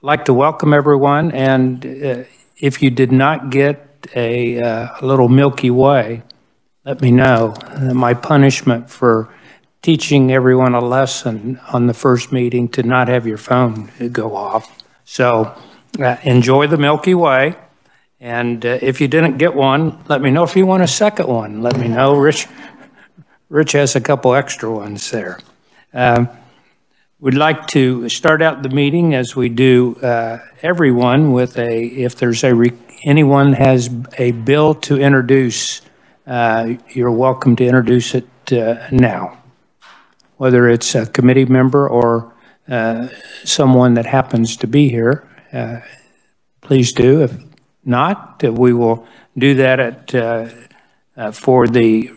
like to welcome everyone, and if you did not get a little Milky Way, let me know. My punishment for teaching everyone a lesson on the first meeting to not have your phone go off. So enjoy the Milky Way, and if you didn't get one, let me know. If you want a second one, let me know. Rich has a couple extra ones there. We'd like to start out the meeting as we do everyone with if there's anyone has a bill to introduce, you're welcome to introduce it now, whether it's a committee member or someone that happens to be here. Please do. If not, we will do that for the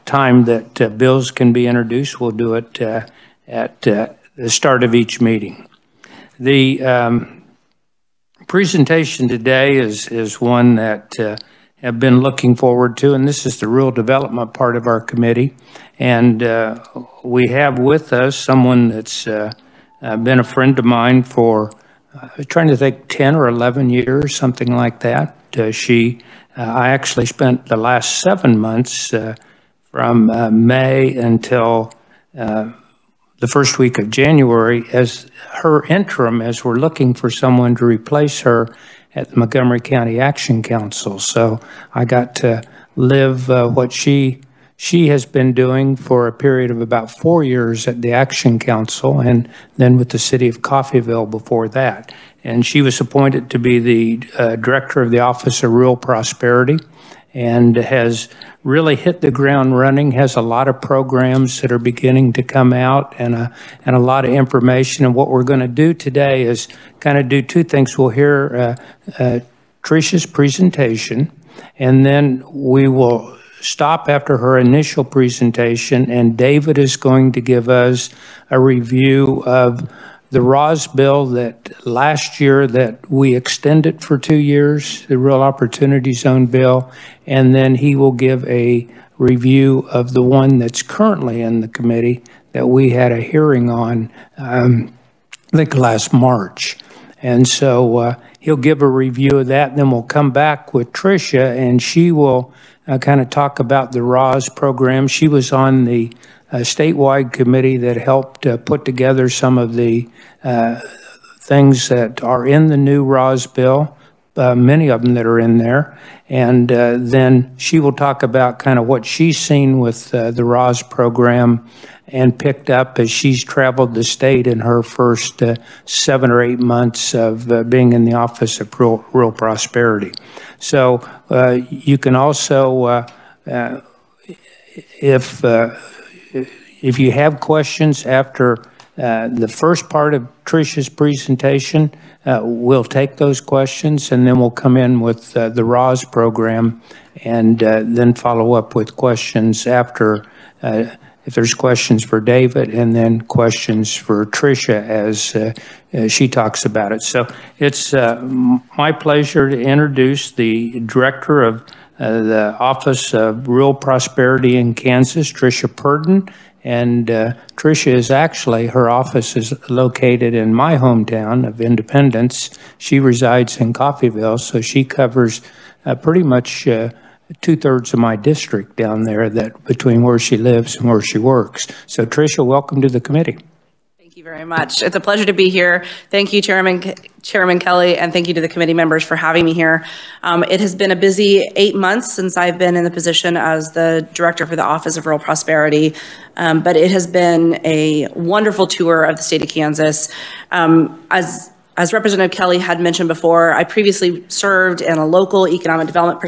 time that bills can be introduced. We'll do it at the start of each meeting. The presentation today is one that I've been looking forward to, and this is the real development part of our committee. And we have with us someone that's been a friend of mine for, I'm trying to think, 10 or 11 years, something like that. I actually spent the last 7 months from May until the first week of January as her interim, as we're looking for someone to replace her at the Montgomery County Action Council. So I got to live what she has been doing for a period of about 4 years at the Action Council, and then with the city of Coffeyville before that. And she was appointed to be the director of the Office of Rural Prosperity, and has really hit the ground running, has a lot of programs that are beginning to come out, and a lot of information. And what we're going to do today is kind of do two things. We'll hear Tricia's presentation, and then we will stop after her initial presentation, and David is going to give us a review of the ROS bill that last year that we extended for 2 years, the Real Opportunity Zone bill, and then he will give a review of the one that's currently in the committee that we had a hearing on, I think last March. And so he'll give a review of that, and then we'll come back with Tricia, and she will kind of talk about the ROS program. She was on the statewide committee that helped put together some of the things that are in the new ROS bill, many of them that are in there. And then she will talk about kind of what she's seen with the ROS program and picked up as she's traveled the state in her first 7 or 8 months of being in the Office of Rural Prosperity. So you can also, if you have questions after the first part of Tricia's presentation, we'll take those questions, and then we'll come in with the ROS program, and then follow up with questions after, if there's questions for David, and then questions for Tricia as she talks about it. So it's my pleasure to introduce the director of the Office of Rural Prosperity in Kansas, Tricia Purdon. And Tricia is actually, her office is located in my hometown of Independence. She resides in Coffeyville, so she covers pretty much 2/3 of my district down there, that between where she lives and where she works. So Tricia, welcome to the committee. Thank you very much. It's a pleasure to be here. Thank you, Chairman Kelly, and thank you to the committee members for having me here. It has been a busy 8 months since I've been in the position as the director for the Office of Rural Prosperity, but it has been a wonderful tour of the state of Kansas. As Representative Kelly had mentioned before, I previously served in a local economic development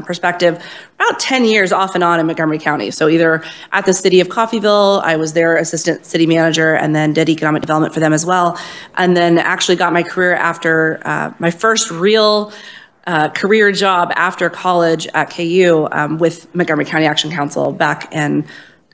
perspective about 10 years off and on in Montgomery County. So either at the city of Coffeyville, I was their assistant city manager and then did economic development for them as well. And then actually got my career after my first real career job after college at KU with Montgomery County Action Council back in,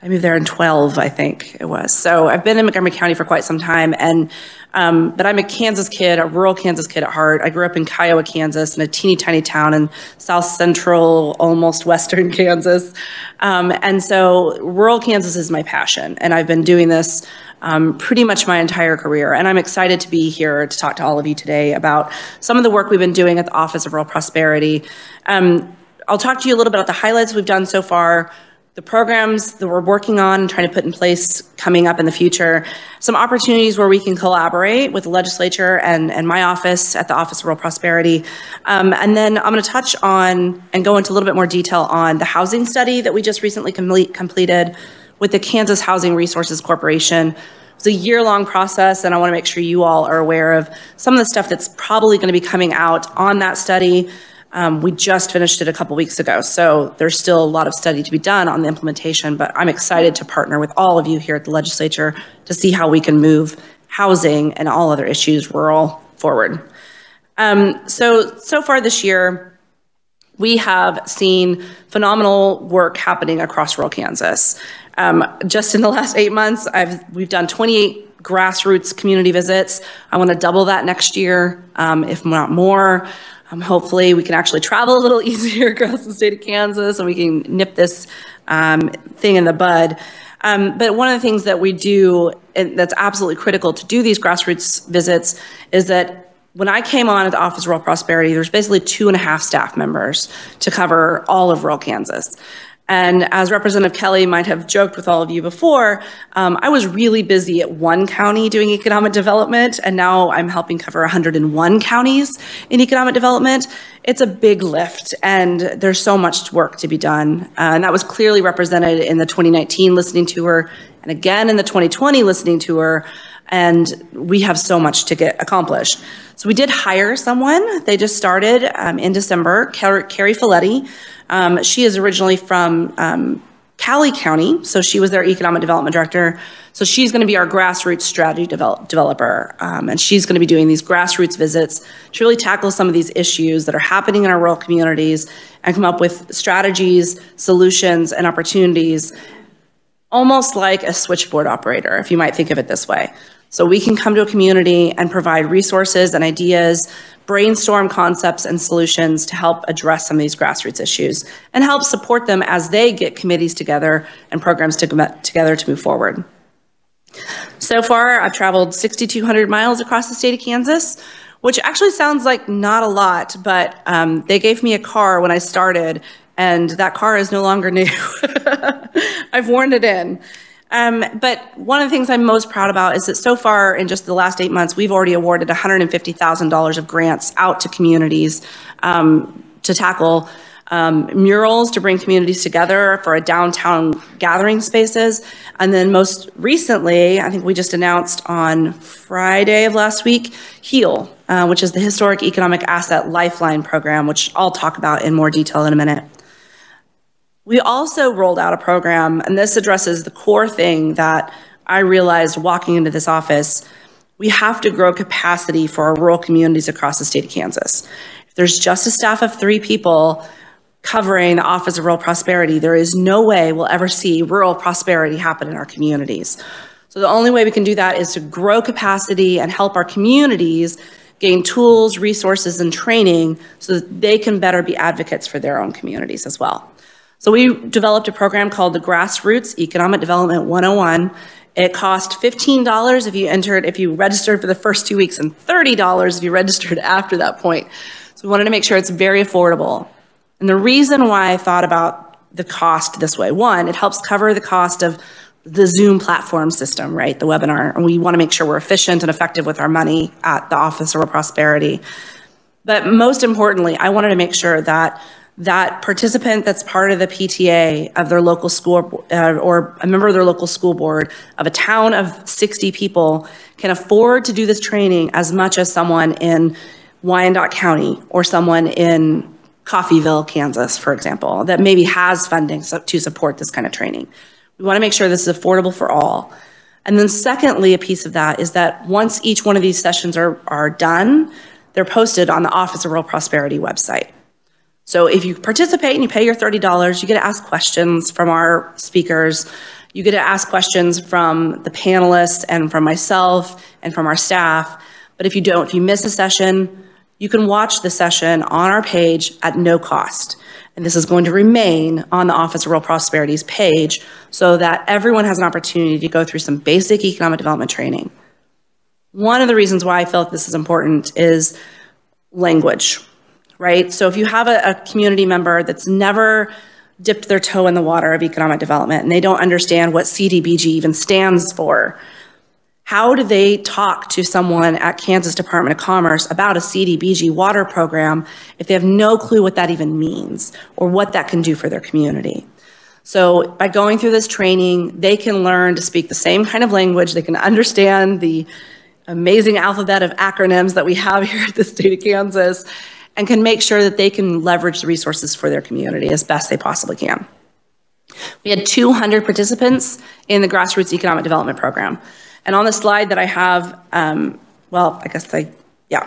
I moved there in 12, I think it was. So I've been in Montgomery County for quite some time, and but I'm a Kansas kid, a rural Kansas kid at heart. I grew up in Kiowa, Kansas, in a teeny tiny town in south central, almost western Kansas. And so rural Kansas is my passion, and I've been doing this pretty much my entire career. And I'm excited to be here to talk to all of you today about some of the work we've been doing at the Office of Rural Prosperity. I'll talk to you a little bit about the highlights we've done so far, the programs that we're working on and trying to put in place coming up in the future, some opportunities where we can collaborate with the legislature and my office at the Office of Rural Prosperity. And then I'm going to touch on and go into a little bit more detail on the housing study that we just recently completed with the Kansas Housing Resources Corporation. It's a year-long process, and I want to make sure you all are aware of some of the stuff that's probably going to be coming out on that study. We just finished it a couple weeks ago, so there's still a lot of study to be done on the implementation, but I'm excited to partner with all of you here at the legislature to see how we can move housing and all other issues rural forward. So far this year, we have seen phenomenal work happening across rural Kansas. Just in the last 8 months, we've done 28 grassroots community visits. I want to double that next year, if not more. Hopefully we can actually travel a little easier across the state of Kansas and we can nip this thing in the bud. But one of the things that we do, and that's absolutely critical to do these grassroots visits, is that when I came on at the Office of Rural Prosperity, there's basically 2.5 staff members to cover all of rural Kansas. And as Representative Kelly might have joked with all of you before, I was really busy at one county doing economic development, and now I'm helping cover 101 counties in economic development. It's a big lift, and there's so much work to be done. And that was clearly represented in the 2019 listening tour, and again in the 2020 listening tour, and we have so much to get accomplished. So we did hire someone. They just started in December, Khrc. She is originally from Cali County, so she was their economic development director. So she's going to be our grassroots strategy developer, and she's going to be doing these grassroots visits to really tackle some of these issues that are happening in our rural communities and come up with strategies, solutions, and opportunities, almost like a switchboard operator, if you might think of it this way. So we can come to a community and provide resources and ideas, brainstorm concepts and solutions to help address some of these grassroots issues and help support them as they get committees together and programs together to move forward. So far, I've traveled 6,200 miles across the state of Kansas, which actually sounds like not a lot, but they gave me a car when I started, and that car is no longer new. I've worn it in. But one of the things I'm most proud about is that so far in just the last 8 months, we've already awarded $150,000 of grants out to communities to tackle murals to bring communities together for a downtown gathering spaces. And then most recently, I think we just announced on Friday of last week, HEAL, which is the Historic Economic Asset Lifeline program, which I'll talk about in more detail in a minute. We also rolled out a program, and this addresses the core thing that I realized walking into this office. We have to grow capacity for our rural communities across the state of Kansas. If there's just a staff of 3 people covering the Office of Rural Prosperity, there is no way we'll ever see rural prosperity happen in our communities. So the only way we can do that is to grow capacity and help our communities gain tools, resources, and training so that they can better be advocates for their own communities as well. So we developed a program called the Grassroots Economic Development 101. It cost $15 if you registered for the first 2 weeks, and $30 if you registered after that point. So we wanted to make sure it's very affordable. And the reason why I thought about the cost this way, one, it helps cover the cost of the Zoom platform system, right, the webinar, and we want to make sure we're efficient and effective with our money at the Office of Rural Prosperity. But most importantly, I wanted to make sure that that participant that's part of the PTA of their local school or a member of their local school board of a town of 60 people can afford to do this training as much as someone in Wyandotte County or someone in Coffeyville, Kansas, for example, that maybe has funding to support this kind of training. We want to make sure this is affordable for all. And then secondly, a piece of that is that once each one of these sessions are done, they're posted on the Office of Rural Prosperity website. So if you participate and you pay your $30, you get to ask questions from our speakers. You get to ask questions from the panelists and from myself and from our staff. But if you don't, if you miss a session, You can watch the session on our page at no cost. And this is going to remain on the Office of Rural Prosperity's page so that everyone has an opportunity to go through some basic economic development training. One of the reasons why I felt this is important is language, right? So if you have a community member that's never dipped their toe in the water of economic development and they don't understand what CDBG even stands for, how do they talk to someone at Kansas Department of Commerce about a CDBG water program if they have no clue what that even means or what that can do for their community? So by going through this training, they can learn to speak the same kind of language. They can understand the amazing alphabet of acronyms that we have here at the state of Kansas and can make sure that they can leverage the resources for their community as best they possibly can. We had 200 participants in the Grassroots Economic Development Program. And on the slide that I have,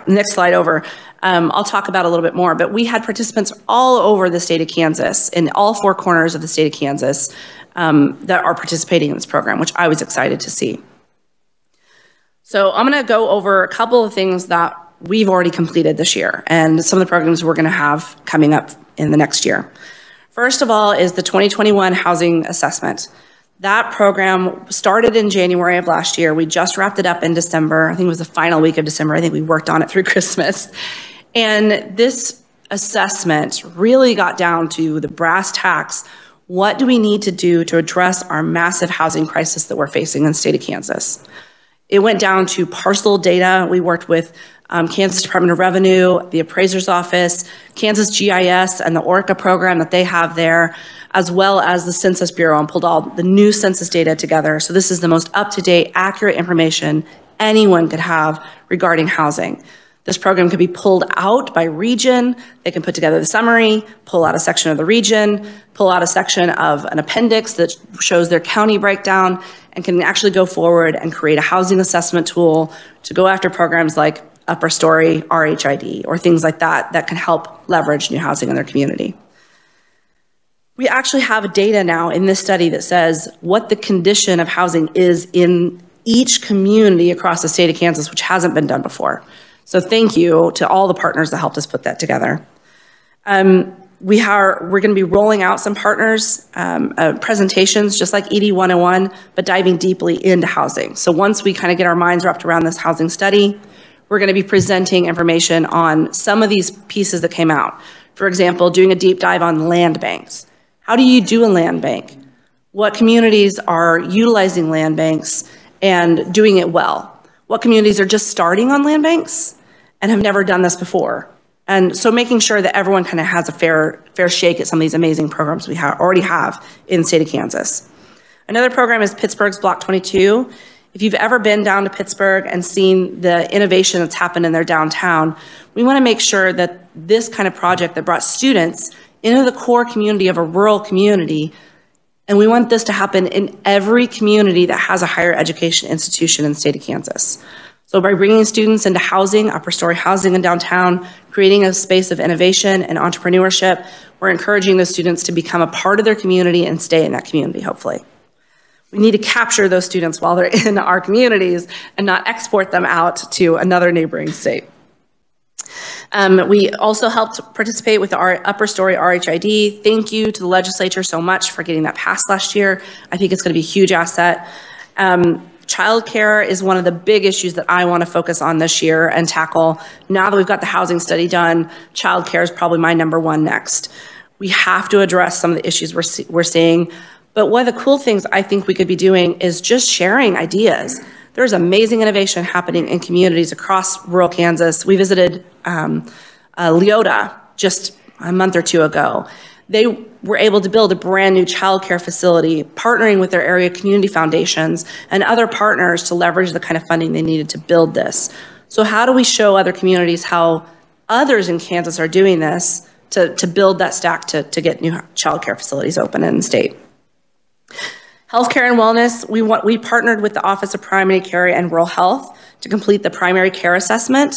next slide over, I'll talk about a little bit more, but we had participants all over the state of Kansas, in all 4 corners of the state of Kansas, that are participating in this program, which I was excited to see. So I'm gonna go over a couple of things that we've already completed this year and some of the programs we're gonna have coming up in the next year. First of all is the 2021 Housing Assessment. That program started in January of last year. We just wrapped it up in December. I think it was the final week of December. I think we worked on it through Christmas. And this assessment really got down to the brass tacks. What do we need to do to address our massive housing crisis that we're facing in the state of Kansas? It went down to parcel data. We worked with Kansas Department of Revenue, the Appraiser's Office, Kansas GIS, and the ORCA program that they have there, as well as the Census Bureau, and pulled all the new census data together. So this is the most up-to-date, accurate information anyone could have regarding housing. This program could be pulled out by region. They can put together the summary, pull out a section of the region, pull out a section of an appendix that shows their county breakdown, and can actually go forward and create a housing assessment tool to go after programs like upper story RHID or things like that that can help leverage new housing in their community. We actually have data now in this study that says what the condition of housing is in each community across the state of Kansas, which hasn't been done before. So thank you to all the partners that helped us put that together. We're going to be rolling out some partners, presentations, just like ED 101, but diving deeply into housing. So once we kind of get our minds wrapped around this housing study, we're going to be presenting information on some of these pieces that came out. For example, doing a deep dive on land banks. How do you do a land bank? What communities are utilizing land banks and doing it well? What communities are just starting on land banks and have never done this before? And so making sure that everyone kind of has a fair shake at some of these amazing programs we already have in the state of Kansas. Another program is Pittsburgh's Block 22. If you've ever been down to Pittsburgh and seen the innovation that's happened in their downtown, we want to make sure that this kind of project that brought students into the core community of a rural community, and we want this to happen in every community that has a higher education institution in the state of Kansas. So by bringing students into housing, upper story housing in downtown, creating a space of innovation and entrepreneurship, we're encouraging those students to become a part of their community and stay in that community, hopefully. We need to capture those students while they're in our communities and not export them out to another neighboring state. We also helped participate with our upper story RHID. Thank you to the legislature so much for getting that passed last year. I think it's going to be a huge asset. Childcare is one of the big issues that I want to focus on this year and tackle. Now that we've got the housing study done, childcare is probably my #1 next. We have to address some of the issues we're seeing. But one of the cool things I think we could be doing is just sharing ideas. There's amazing innovation happening in communities across rural Kansas. We visited Leota just a month or 2 ago. They were able to build a brand new childcare facility, partnering with their area community foundations and other partners to leverage the kind of funding they needed to build this. So how do we show other communities how others in Kansas are doing this to build that stack to get new childcare facilities open in the state? Healthcare and wellness, we partnered with the Office of Primary Care and Rural Health to complete the primary care assessment.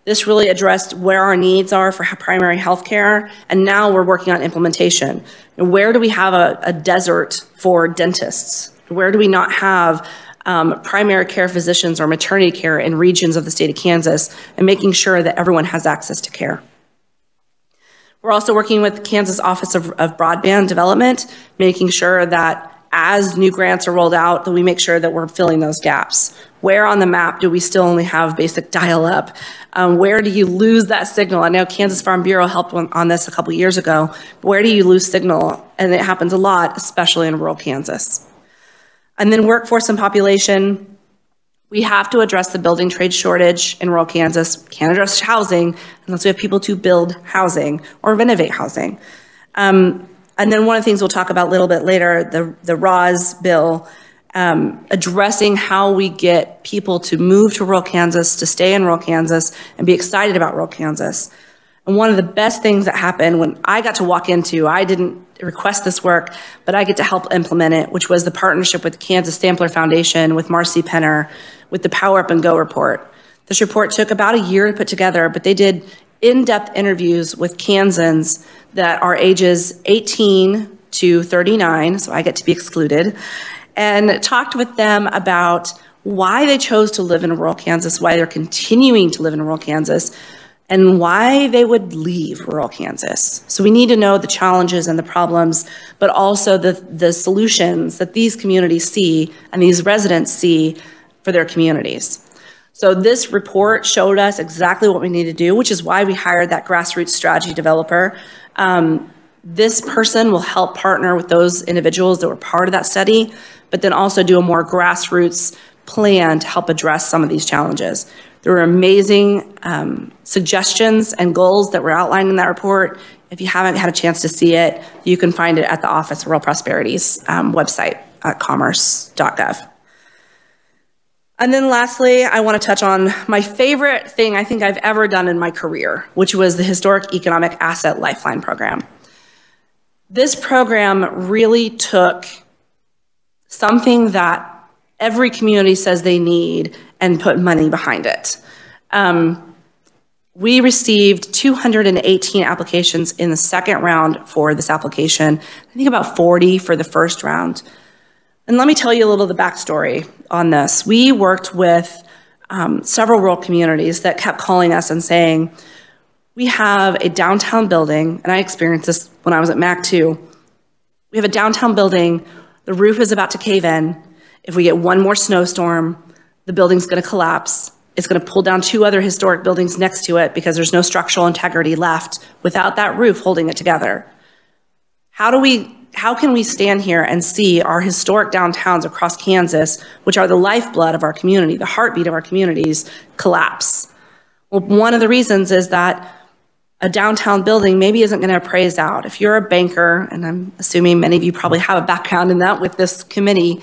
This really addressed where our needs are for primary health care, and now we're working on implementation. And where do we have a desert for dentists? Where do we not have primary care physicians or maternity care in regions of the state of Kansas, and making sure that everyone has access to care. We're also working with Kansas Office of Broadband Development, making sure that as new grants are rolled out, that we make sure that we're filling those gaps. Where on the map do we still only have basic dial-up? Where do you lose that signal? I know Kansas Farm Bureau helped on this a couple years ago. Where do you lose signal? And it happens a lot, especially in rural Kansas. And then workforce and population. We have to address the building trade shortage in rural Kansas. Can't address housing unless we have people to build housing or renovate housing. And then one of the things we'll talk about a little bit later, the RAWS bill, addressing how we get people to move to rural Kansas, to stay in rural Kansas, and be excited about rural Kansas. And one of the best things that happened when I got to walk into, I didn't request this work, but I get to help implement it, which was the partnership with the Kansas Sampler Foundation, with Marcy Penner, with the Power Up and Go report. This report took about a year to put together, but they did in-depth interviews with Kansans that are ages 18 to 39, so I get to be excluded, and talked with them about why they chose to live in rural Kansas, why they're continuing to live in rural Kansas, and why they would leave rural Kansas. So we need to know the challenges and the problems, but also the solutions that these communities see and these residents see for their communities. So this report showed us exactly what we need to do, which is why we hired that grassroots strategy developer. This person will help partner with those individuals that were part of that study, but then also do a more grassroots plan to help address some of these challenges. There were amazing suggestions and goals that were outlined in that report. If you haven't had a chance to see it, you can find it at the Office of Rural Prosperity's website at ks.gov. And then lastly, I want to touch on my favorite thing I think I've ever done in my career, which was the Historic Economic Asset Lifeline program. This program really took something that every community says they need and put money behind it. We received 218 applications in the second round for this application. I think about 40 for the first round. And let me tell you a little of the backstory on this. We worked with several rural communities that kept calling us and saying, we have a downtown building, and I experienced this when I was at MAC too. We have a downtown building, the roof is about to cave in. If we get one more snowstorm, the building's gonna collapse. It's gonna pull down two other historic buildings next to it because there's no structural integrity left without that roof holding it together. How can we stand here and see our historic downtowns across Kansas, which are the lifeblood of our community, the heartbeat of our communities, collapse? Well, one of the reasons is that a downtown building maybe isn't going to appraise out. If you're a banker, and I'm assuming many of you probably have a background in that with this committee,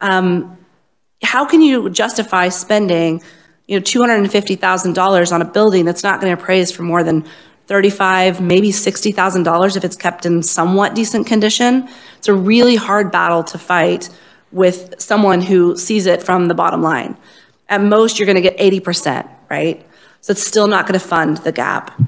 how can you justify spending $250,000 on a building that's not going to appraise for more than $35,000, maybe $60,000 if it's kept in somewhat decent condition? It's a really hard battle to fight with someone who sees it from the bottom line. At most, you're going to get 80%, right? So it's still not going to fund the gap.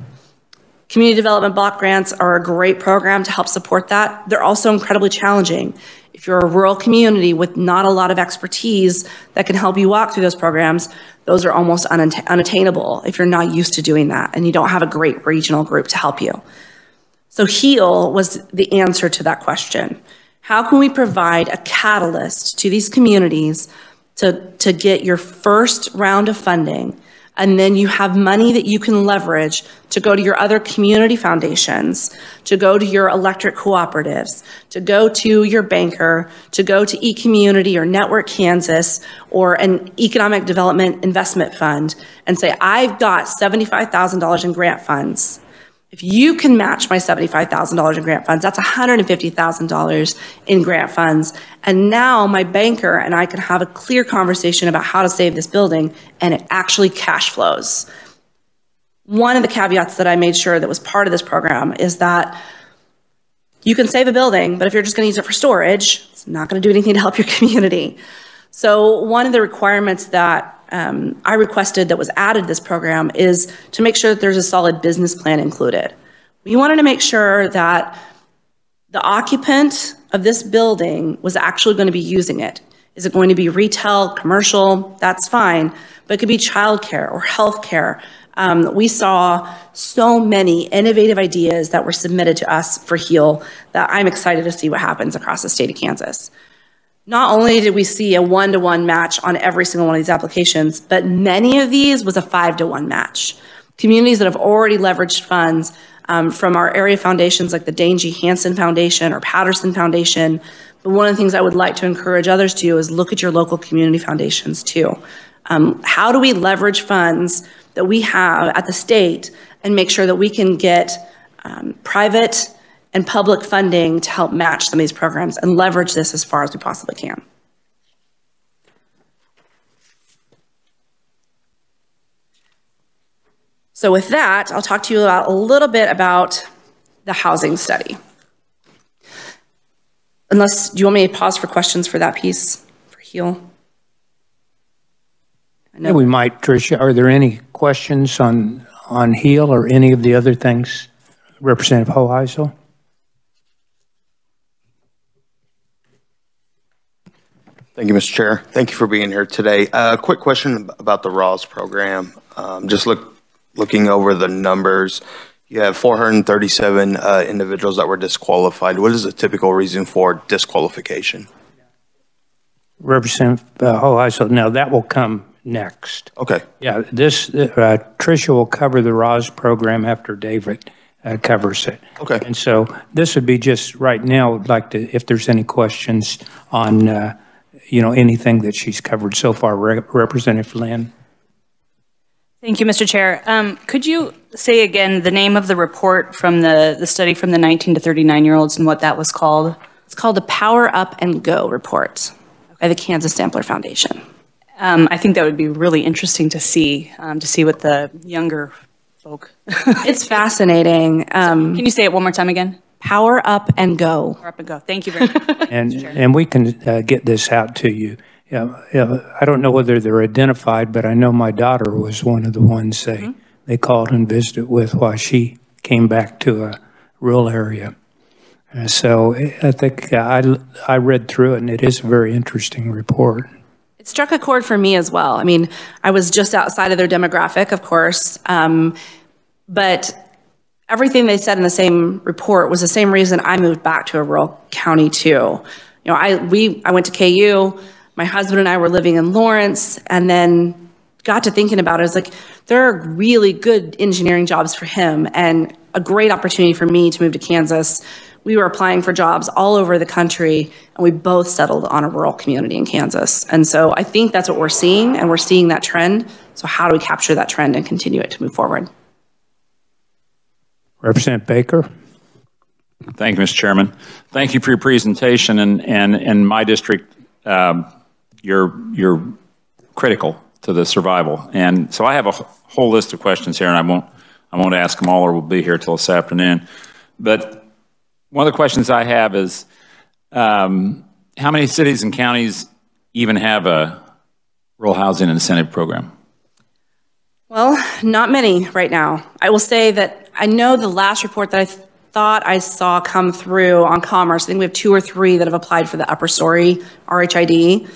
Community development block grants are a great program to help support that. They're also incredibly challenging. If you're a rural community with not a lot of expertise that can help you walk through those programs, those are almost unattainable if you're not used to doing that and you don't have a great regional group to help you. So HEAL was the answer to that question. How can we provide a catalyst to these communities to get your first round of funding, and then you have money that you can leverage to go to your other community foundations, to go to your electric cooperatives, to go to your banker, to go to eCommunity or Network Kansas or an economic development investment fund and say, I've got $75,000 in grant funds. If you can match my $75,000 in grant funds, that's $150,000 in grant funds. And now my banker and I can have a clear conversation about how to save this building, and it actually cash flows. One of the caveats that I made sure that was part of this program is that you can save a building, but if you're just going to use it for storage, it's not going to do anything to help your community. So one of the requirements that I requested that was added to this program is to make sure that there's a solid business plan included. We wanted to make sure that the occupant of this building was actually going to be using it. Is it going to be retail, commercial? That's fine, but it could be childcare or healthcare. We saw so many innovative ideas that were submitted to us for HEAL that I'm excited to see what happens across the state of Kansas. Not only did we see a 1-to-1 match on every single one of these applications, but many of these was a 5-to-1 match. Communities that have already leveraged funds from our area foundations like the Dane G. Hansen Foundation or Patterson Foundation. But one of the things I would like to encourage others to do is look at your local community foundations too. How do we leverage funds that we have at the state and make sure that we can get private and public funding to help match some of these programs and leverage this as far as we possibly can? So with that, I'll talk to you about a little bit about the housing study. Do you want me to pause for questions for that piece, for HEAL? Yeah, we might, Tricia. Are there any questions on HEAL or any of the other things? Representative Hoheisel? Thank you, Mr. Chair. Thank you for being here today. A quick question about the RAWS program. Just looking over the numbers, you have 437 individuals that were disqualified. What is the typical reason for disqualification? Representative Hoheisel, no, that will come next. Okay. Yeah, Tricia will cover the RAWS program after David covers it. Okay. And so this would be just right now, I'd like to, if there's any questions on, anything that she's covered so far. Representative Lynn. Thank you, Mr. Chair. Could you say again the name of the report from the study from the 19 to 39-year-olds and what that was called? It's called the Power Up and Go report by the Kansas Sampler Foundation. I think that would be really interesting to see what the younger folk. It's fascinating. Can you say it one more time again? Power Up and Go. Power Up and Go. Thank you very much. And we can get this out to you. Yeah, I don't know whether they're identified, but I know my daughter was one of the ones they called and visited with while she came back to a rural area. So I think I read through it, and it is a very interesting report. It struck a chord for me as well. I mean, I was just outside of their demographic, of course, but everything they said in the same report was the same reason I moved back to a rural county too. I went to KU. My husband and I were living in Lawrence, and then got to thinking about it. I was like, there are really good engineering jobs for him and a great opportunity for me to move to Kansas. We were applying for jobs all over the country, and we both settled on a rural community in Kansas. And so I think that's what we're seeing, and we're seeing that trend. So how do we capture that trend and continue it to move forward? Representative Baker. Thank you, Mr. Chairman. Thank you for your presentation. And in my district, you're critical to the survival. And so I have a whole list of questions here, and I won't ask them all, or we'll be here till this afternoon. But one of the questions I have is, how many cities and counties even have a rural housing incentive program? Well, not many right now. I will say that I know the last report that I thought I saw come through on Commerce, I think we have 2 or 3 that have applied for the upper story RHID.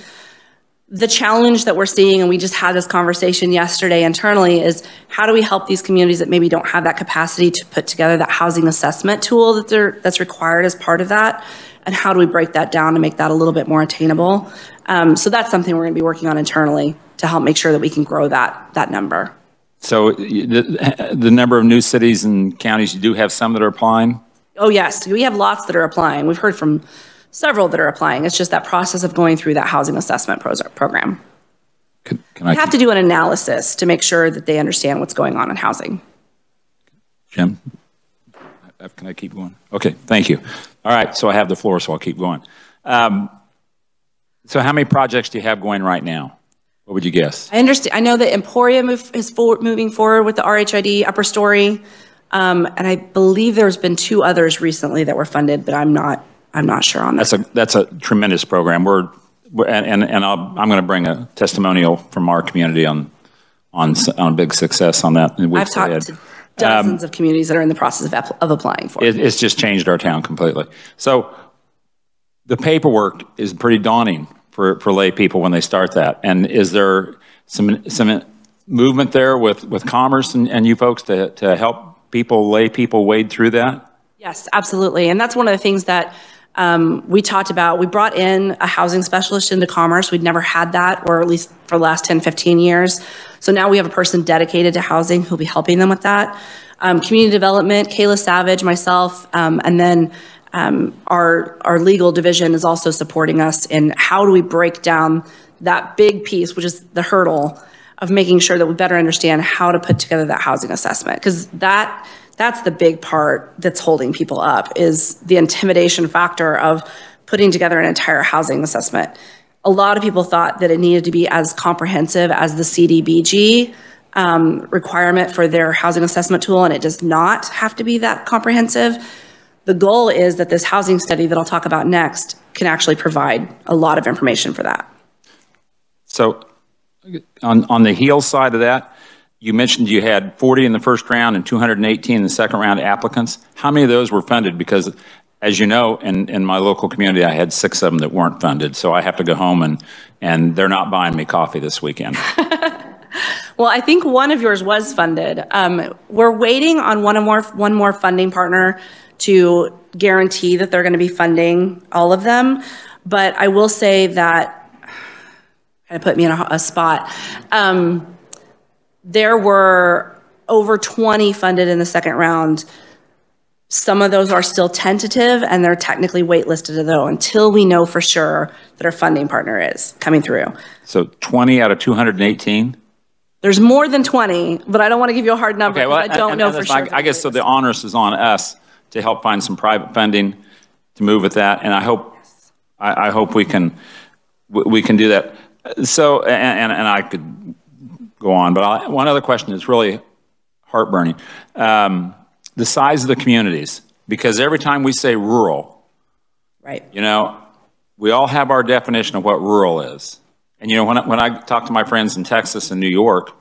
The challenge that we're seeing, and we just had this conversation yesterday internally, is how do we help these communities that maybe don't have that capacity to put together that housing assessment tool that's required as part of that, and how do we break that down to make that a little bit more attainable? So that's something we're going to be working on internally to help make sure that we can grow that number. So the number of new cities and counties, you do have some that are applying? Oh yes, we have lots that are applying. We've heard from several that are applying. It's just that process of going through that housing assessment program. Can I have to do an analysis to make sure that they understand what's going on in housing. Jim, can I keep going? Okay, thank you. All right, so I have the floor, so I'll keep going. So how many projects do you have going right now? What would you guess? I understand. I know that Emporia is moving forward with the RHID upper story, and I believe there's been 2 others recently that were funded, but I'm not sure on that. That's a tremendous program. I'm going to bring a testimonial from our community on a big success on that. I've talked to dozens of communities that are in the process of applying for it. It's just changed our town completely. So the paperwork is pretty daunting for lay people when they start that? And is there some movement there with Commerce and you folks to help lay people wade through that? Yes, absolutely. And that's one of the things that we talked about. We brought in a housing specialist into Commerce. We'd never had that, or at least for the last 10, 15 years. So now we have a person dedicated to housing who'll be helping them with that. Community development, Kayla Savage, myself, and then our legal division is also supporting us in how do we break down that big piece, which is the hurdle of making sure that we better understand how to put together that housing assessment. Because that's the big part that's holding people up, is the intimidation factor of putting together an entire housing assessment. A lot of people thought that it needed to be as comprehensive as the CDBG requirement for their housing assessment tool, and it does not have to be that comprehensive. The goal is that this housing study that I'll talk about next can actually provide a lot of information for that. So on the HEAL side of that, you mentioned you had 40 in the first round and 218 in the second round applicants. How many of those were funded? Because as you know, in my local community, I had 6 of them that weren't funded. So I have to go home and they're not buying me coffee this weekend. Well, I think one of yours was funded. We're waiting on one more funding partner to guarantee that they're going to be funding all of them. But I will say that, kind of put me in a spot. There were over 20 funded in the second round. Some of those are still tentative, and they're technically waitlisted though until we know for sure that our funding partner is coming through. So 20 out of 218? There's more than 20, but I don't want to give you a hard number because I don't know for sure. I guess so the onus is on us to help find some private funding to move with that, and I hope we can do that. So, and I could go on, but one other question that's really heartburning. The size of the communities, because every time we say rural, right? You know, we all have our definition of what rural is. And you know, when I talk to my friends in Texas and New York,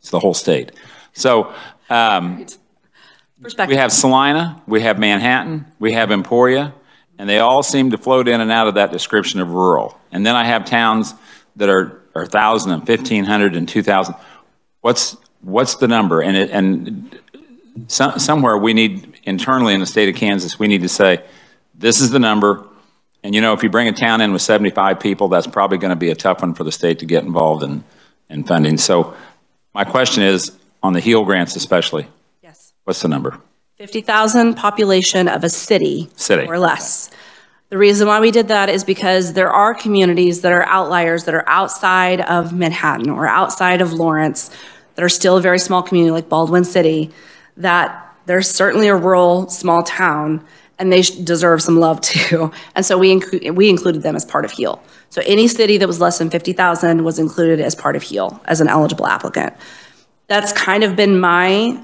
it's the whole state. So we have Salina, we have Manhattan, we have Emporia, and they all seem to float in and out of that description of rural. And then I have towns that are 1,000 and 1,500 and 2,000. What's the number? And somewhere we need, internally in the state of Kansas, we need to say, this is the number. And you know, if you bring a town in with 75 people, that's probably going to be a tough one for the state to get involved in funding. So my question is, on the HEAL grants especially, yes, what's the number? 50,000 population of a city or less. The reason why we did that is because there are communities that are outliers that are outside of Manhattan or outside of Lawrence that are still a very small community like Baldwin City, that there's certainly a rural small town and they deserve some love too. And so we included them as part of HEAL. So any city that was less than 50,000 was included as part of HEAL as an eligible applicant. That's kind of been my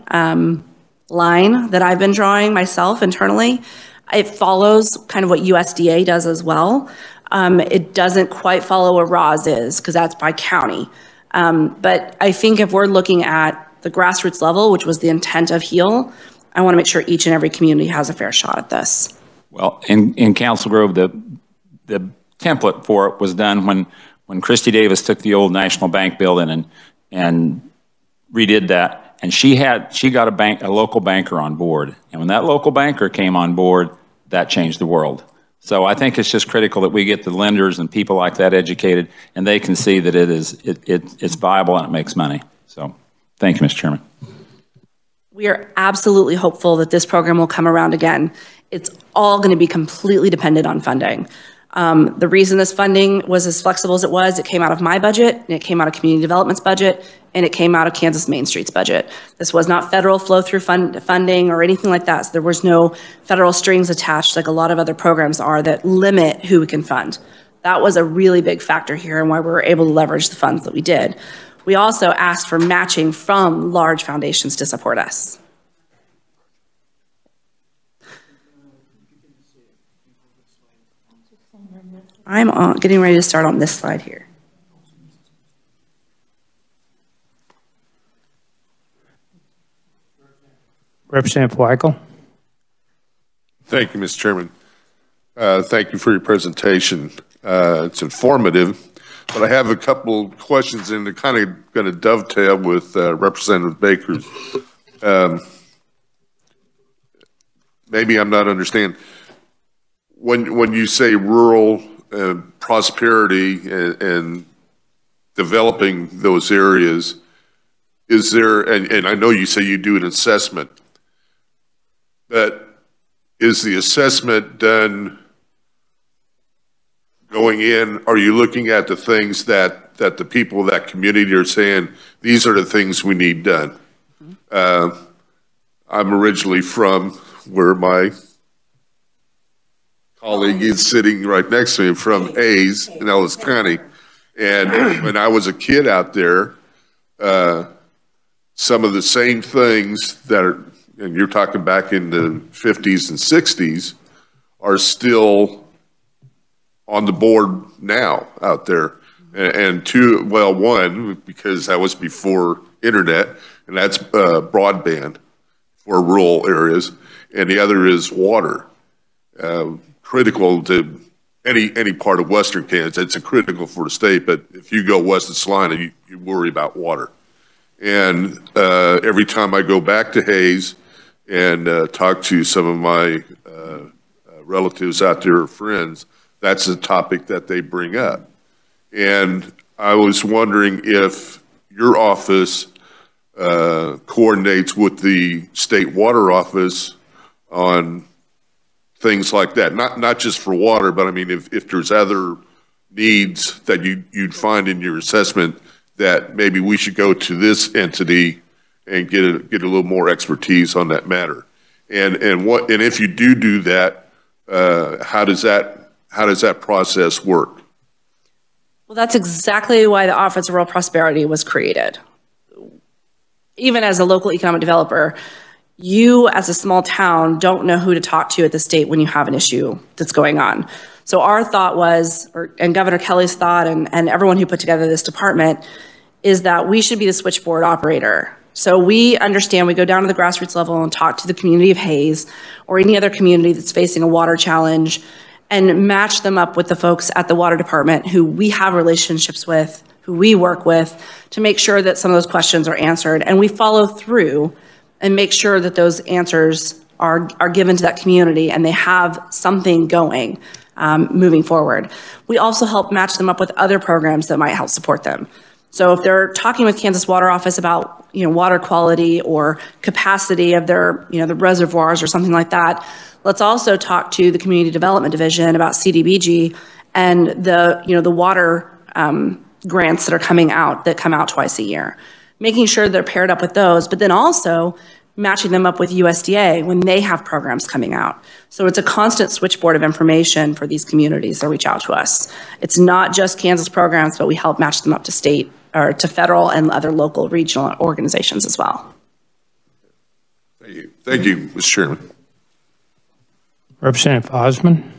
line that I've been drawing myself internally. It follows kind of what USDA does as well. It doesn't quite follow what RAWS is because that's by county. But I think if we're looking at the grassroots level, which was the intent of HEAL, I want to make sure each and every community has a fair shot at this. Well, in Council Grove, the template for it was done when Christy Davis took the old National Bank building and redid that. And she got a local banker on board. And when that local banker came on board, that changed the world. So I think it's just critical that we get the lenders and people like that educated, and they can see that it's viable and it makes money. So thank you, Mr. Chairman. We are absolutely hopeful that this program will come around again. It's all going to be completely dependent on funding. The reason this funding was as flexible as it came out of my budget, and it came out of Community Development's budget, and it came out of Kansas Main Street's budget. This was not federal flow-through funding or anything like that. So there was no federal strings attached like a lot of other programs are that limit who we can fund. That was a really big factor here and why we were able to leverage the funds that we did. We also asked for matching from large foundations to support us. I'm getting ready to start on this slide here. Representative Weichel. Thank you, Mr. Chairman. Thank you for your presentation. It's informative, but I have a couple questions, and they're kind of going to dovetail with Representative Baker's. Maybe I'm not understanding. When you say rural prosperity and developing those areas, is there, and I know you say you do an assessment, but is the assessment done going in? Are you looking at the things that the people of that community are saying, these are the things we need done? I'm originally from where my colleague is sitting right next to me, from Hayes in Ellis County. And when I was a kid out there, some of the same things that are, and you're talking back in the 50s and 60s, are still on the board now out there. And two, well, one, because that was before internet, and that's broadband for rural areas, and the other is water. Critical to any part of Western Kansas. It's critical for the state, but if you go west of Salina, you worry about water. And every time I go back to Hayes and talk to some of my relatives out there, or friends, that's a topic that they bring up. And I was wondering if your office coordinates with the state water office on things like that, not just for water, but I mean, if there's other needs that you'd find in your assessment that maybe we should go to this entity and get a little more expertise on that matter. And if you do that, how does that process work? Well, that's exactly why the Office of Rural Prosperity was created. Even as a local economic developer, you as a small town don't know who to talk to at the state when you have an issue that's going on. So our thought was, and Governor Kelly's thought, and everyone who put together this department, is that we should be the switchboard operator. So we understand, we go down to the grassroots level and talk to the community of Hayes or any other community that's facing a water challenge and match them up with the folks at the water department who we have relationships with, who we work with, to make sure that some of those questions are answered. And we follow through and make sure that those answers are given to that community and they have something going moving forward. We also help match them up with other programs that might help support them. So if they're talking with Kansas Water Office about water quality or capacity of their the reservoirs or something like that, let's also talk to the Community Development Division about CDBG and the water grants that come out twice a year, making sure they're paired up with those, but then also matching them up with USDA when they have programs coming out. So it's a constant switchboard of information for these communities that reach out to us. It's not just Kansas programs, but we help match them up to state or to federal and other local regional organizations as well. Thank you. Thank you, Mr. Chairman. Representative Osmond.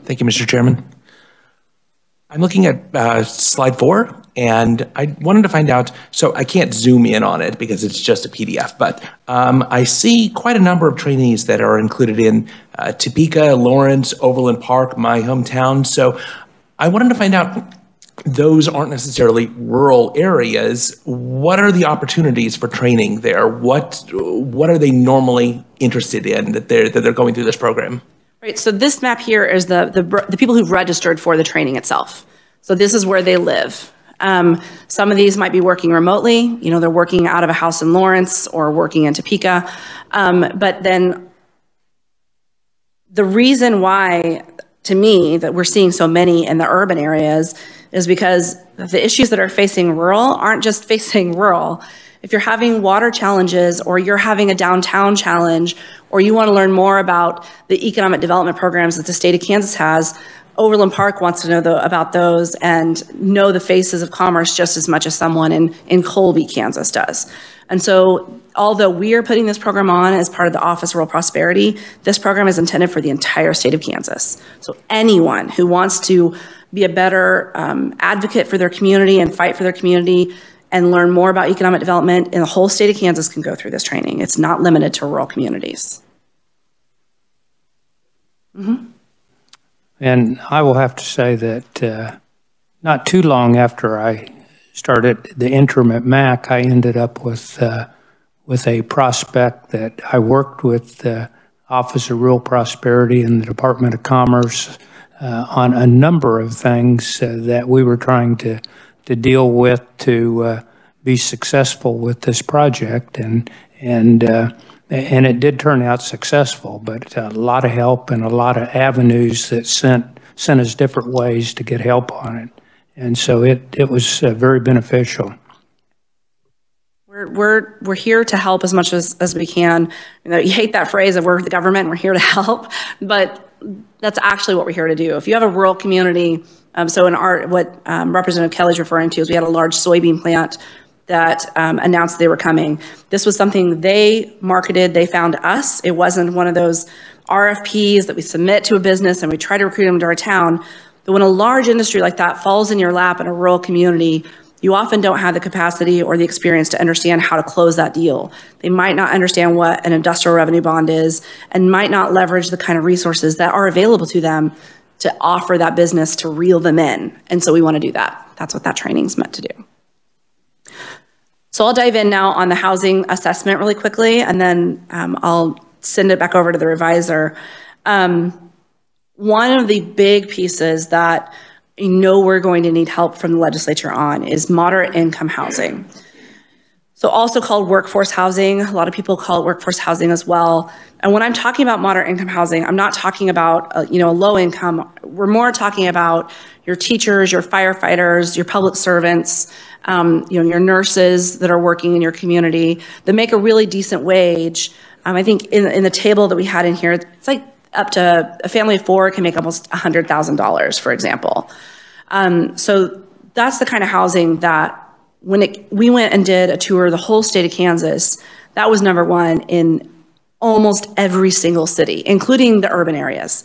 Thank you, Mr. Chairman. I'm looking at slide 4, and I wanted to find out, so I can't zoom in on it because it's just a PDF, but I see quite a number of trainees that are included in Topeka, Lawrence, Overland Park, my hometown. So I wanted to find out, those aren't necessarily rural areas. What are the opportunities for training there? What are they normally interested in that they're going through this program? Right, so this map here is the people who've registered for the training itself. So this is where they live. Some of these might be working remotely. They're working out of a house in Lawrence or working in Topeka. But then the reason why, to me, that we're seeing so many in the urban areas is because the issues that are facing rural aren't just facing rural. If you're having water challenges or you're having a downtown challenge or you want to learn more about the economic development programs that the state of Kansas has, Overland Park wants to know about those and know the faces of commerce just as much as someone in Colby, Kansas does. And so although we are putting this program on as part of the Office of Rural Prosperity, this program is intended for the entire state of Kansas. So anyone who wants to be a better advocate for their community and fight for their community and learn more about economic development in the whole state of Kansas can go through this training. It's not limited to rural communities. And I will have to say that not too long after I started the interim at MAC, I ended up with a prospect that I worked with the Office of Rural Prosperity and the Department of Commerce on a number of things that we were trying to deal with to be successful with this project, and it did turn out successful, but a lot of help and a lot of avenues that sent us different ways to get help on it. And so it was very beneficial. We're here to help as much as we can. You know, you hate that phrase of we're the government, we're here to help, but that's actually what we're here to do. If you have a rural community, so in what Representative Kelly's referring to is we had a large soybean plant that announced they were coming. This was something they marketed, they found us. It wasn't one of those RFPs that we submit to a business and we try to recruit them to our town. But when a large industry like that falls in your lap in a rural community, you often don't have the capacity or the experience to understand how to close that deal. They might not understand what an industrial revenue bond is and might not leverage the kind of resources that are available to them to offer that business to reel them in. And so we want to do that. That's what that training's meant to do. So I'll dive in now on the housing assessment really quickly, and then I'll send it back over to the revisor. One of the big pieces that we're going to need help from the legislature on is moderate income housing. So also called workforce housing. A lot of people call it workforce housing as well. And when I'm talking about moderate income housing, I'm not talking about a low income. We're more talking about your teachers, your firefighters, your public servants, your nurses that are working in your community that make a really decent wage. I think in the table that we had in here, it's like up to a family of four can make almost $100,000, for example. So that's the kind of housing that we went and did a tour of the whole state of Kansas, that was number one in almost every single city, including the urban areas.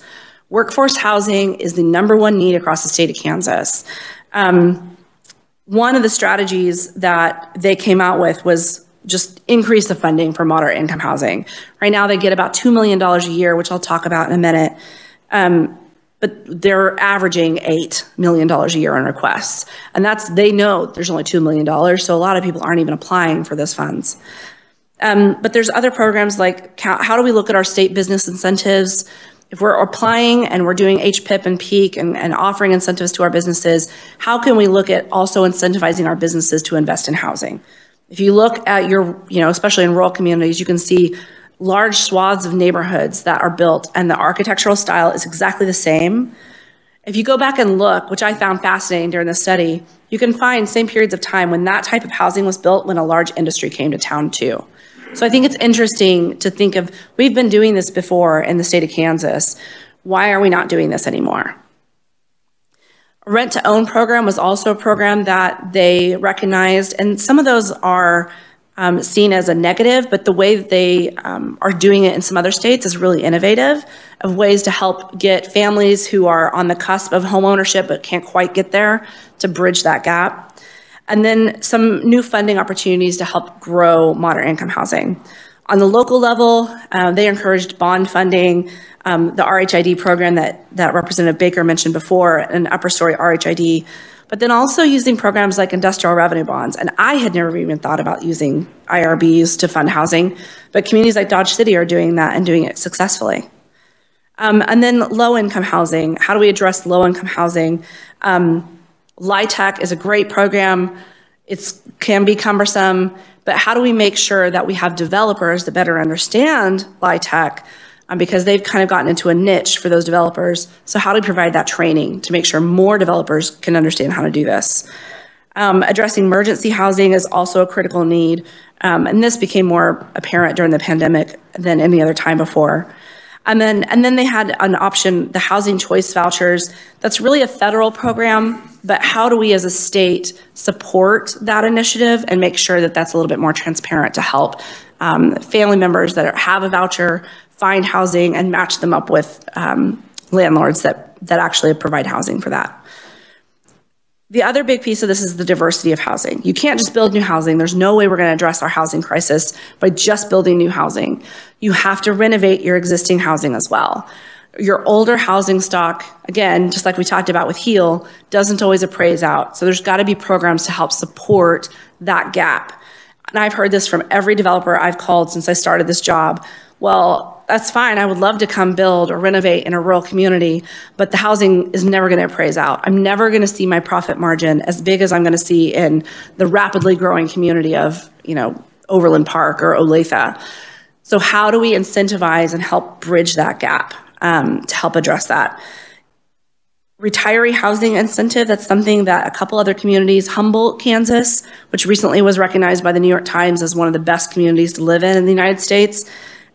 Workforce housing is the number one need across the state of Kansas. One of the strategies that they came out with was just increase the funding for moderate income housing. Right now they get about $2 million a year, which I'll talk about in a minute. But they're averaging $8 million a year on requests. And they know there's only $2 million, so a lot of people aren't even applying for those funds. But there's other programs like, how do we look at our state business incentives? If we're applying and we're doing HPIP and PEAK and offering incentives to our businesses, how can we look at also incentivizing our businesses to invest in housing? If you look at especially in rural communities, you can see large swaths of neighborhoods that are built and the architectural style is exactly the same. If you go back and look, which I found fascinating during the study, you can find same periods of time when that type of housing was built when a large industry came to town too. So I think it's interesting to think of, we've been doing this before in the state of Kansas. Why are we not doing this anymore? A rent-to-own program was also a program that they recognized, and some of those are seen as a negative, but the way that they are doing it in some other states is really innovative, of ways to help get families who are on the cusp of home ownership but can't quite get there to bridge that gap. And then some new funding opportunities to help grow moderate income housing. On the local level, they encouraged bond funding, the RHID program that Representative Baker mentioned before, an upper story RHID, but then also using programs like industrial revenue bonds. And I had never even thought about using IRBs to fund housing, but communities like Dodge City are doing that and doing it successfully. And then low-income housing. How do we address low-income housing? LIHTC is a great program. It can be cumbersome, but how do we make sure that we have developers that better understand LIHTC, because they've kind of gotten into a niche for those developers. So how do we provide that training to make sure more developers can understand how to do this? Addressing emergency housing is also a critical need. And this became more apparent during the pandemic than any other time before. And then they had an option, the housing choice vouchers. That's really a federal program, but how do we as a state support that initiative and make sure that that's a little bit more transparent to help family members that have a voucher find housing and match them up with landlords that actually provide housing for that. The other big piece of this is the diversity of housing. You can't just build new housing. There's no way we're going to address our housing crisis by just building new housing. You have to renovate your existing housing as well. Your older housing stock, again, just like we talked about with HEAL, doesn't always appraise out. So there's got to be programs to help support that gap. And I've heard this from every developer I've called since I started this job. Well, that's fine. I would love to come build or renovate in a rural community, but the housing is never going to appraise out. I'm never going to see my profit margin as big as I'm going to see in the rapidly growing community of, Overland Park or Olathe. So how do we incentivize and help bridge that gap to help address that? Retiree housing incentive, that's something that a couple other communities, Humboldt, Kansas, which recently was recognized by the New York Times as one of the best communities to live in the United States,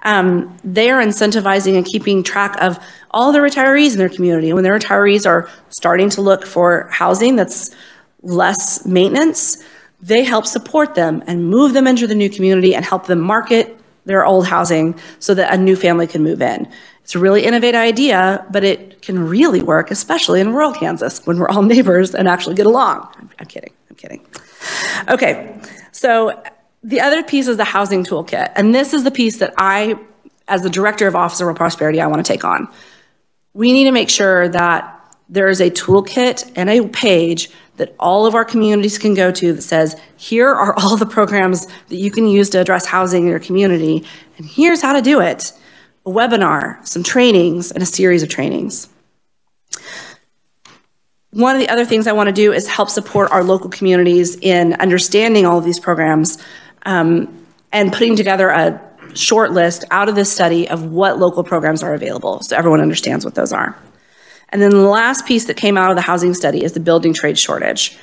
they are incentivizing and keeping track of all the retirees in their community. When their retirees are starting to look for housing that's less maintenance, they help support them and move them into the new community and help them market their old housing so that a new family can move in. It's a really innovative idea, but it can really work, especially in rural Kansas when we're all neighbors and actually get along. I'm kidding. Okay, so the other piece is the Housing Toolkit. And this is the piece that I, as the Director of Office of Rural Prosperity, I want to take on. We need to make sure that there is a toolkit and a page that all of our communities can go to that says, here are all the programs that you can use to address housing in your community, and here's how to do it. A webinar, some trainings, and a series of trainings. One of the other things I want to do is help support our local communities in understanding all of these programs and putting together a short list out of this study of what local programs are available so everyone understands what those are. And then the last piece that came out of the housing study is the building trade shortage.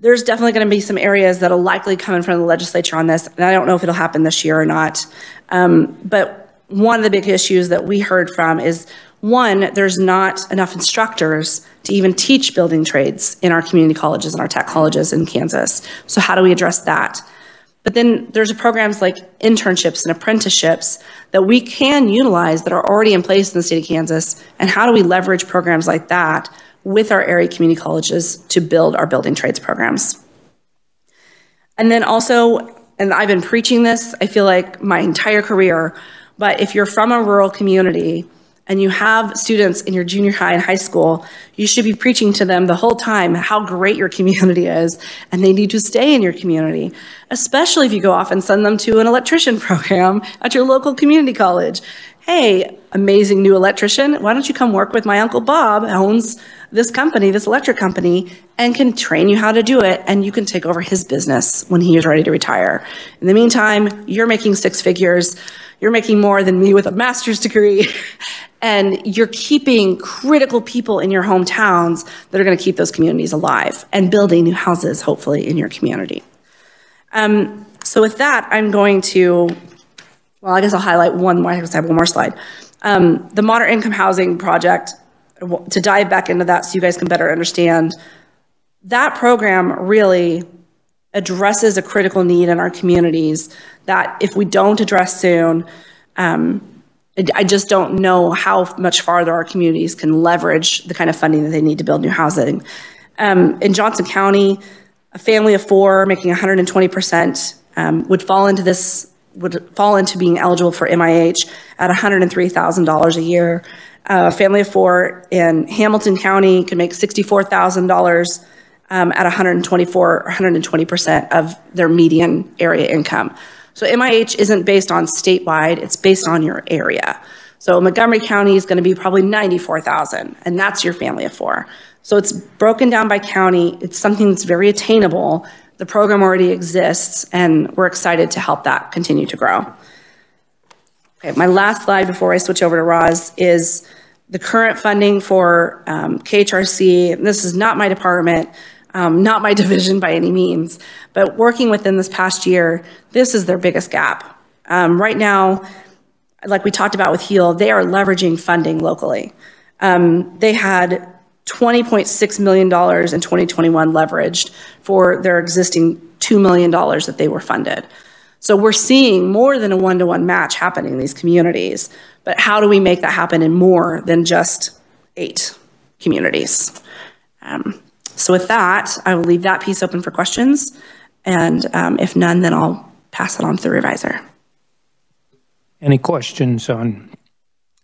There's definitely going to be some areas that will likely come in front of the legislature on this, and I don't know if it'll happen this year or not. But one of the big issues that we heard from is, one, there's not enough instructors to even teach building trades in our community colleges and our tech colleges in Kansas. So how do we address that? But then there's programs like internships and apprenticeships that we can utilize that are already in place in the state of Kansas. And how do we leverage programs like that with our area community colleges to build our building trades programs? And then also, and I've been preaching this, I feel like my entire career, but if you're from a rural community and you have students in your junior high and high school, you should be preaching to them the whole time how great your community is, and they need to stay in your community, especially if you go off and send them to an electrician program at your local community college. Hey, amazing new electrician, why don't you come work with my Uncle Bob, who owns this company, this electric company, and can train you how to do it, and you can take over his business when he is ready to retire. In the meantime, you're making six figures, you're making more than me with a master's degree, and you're keeping critical people in your hometowns that are going to keep those communities alive and building new houses, hopefully, in your community. So with that, I'm going to, well, I guess I'll highlight one more. I guess I have one more slide. The Moderate Income Housing Project, to dive back into that so you guys can better understand, that program really addresses a critical need in our communities that if we don't address soon, I just don't know how much farther our communities can leverage the kind of funding that they need to build new housing. In Johnson County, a family of four making 120% would fall into being eligible for MIH at $103,000 a year. A family of four in Hamilton County could make $64,000 at 120% of their median area income. So MIH isn't based on statewide, it's based on your area. So Montgomery County is going to be probably $94,000, and that's your family of four. So it's broken down by county. It's something that's very attainable. The program already exists, and we're excited to help that continue to grow. Okay, my last slide before I switch over to Roz is the current funding for Khrc. This is not my department, not my division by any means, but working within this past year, this is their biggest gap. Right now, like we talked about with HEAL, they are leveraging funding locally. They had $20.6 million in 2021 leveraged for their existing $2 million that they were funded. So we're seeing more than a one-to-one match happening in these communities, but how do we make that happen in more than just 8 communities? So with that, I will leave that piece open for questions, and if none, then I'll pass it on to the revisor. Any questions on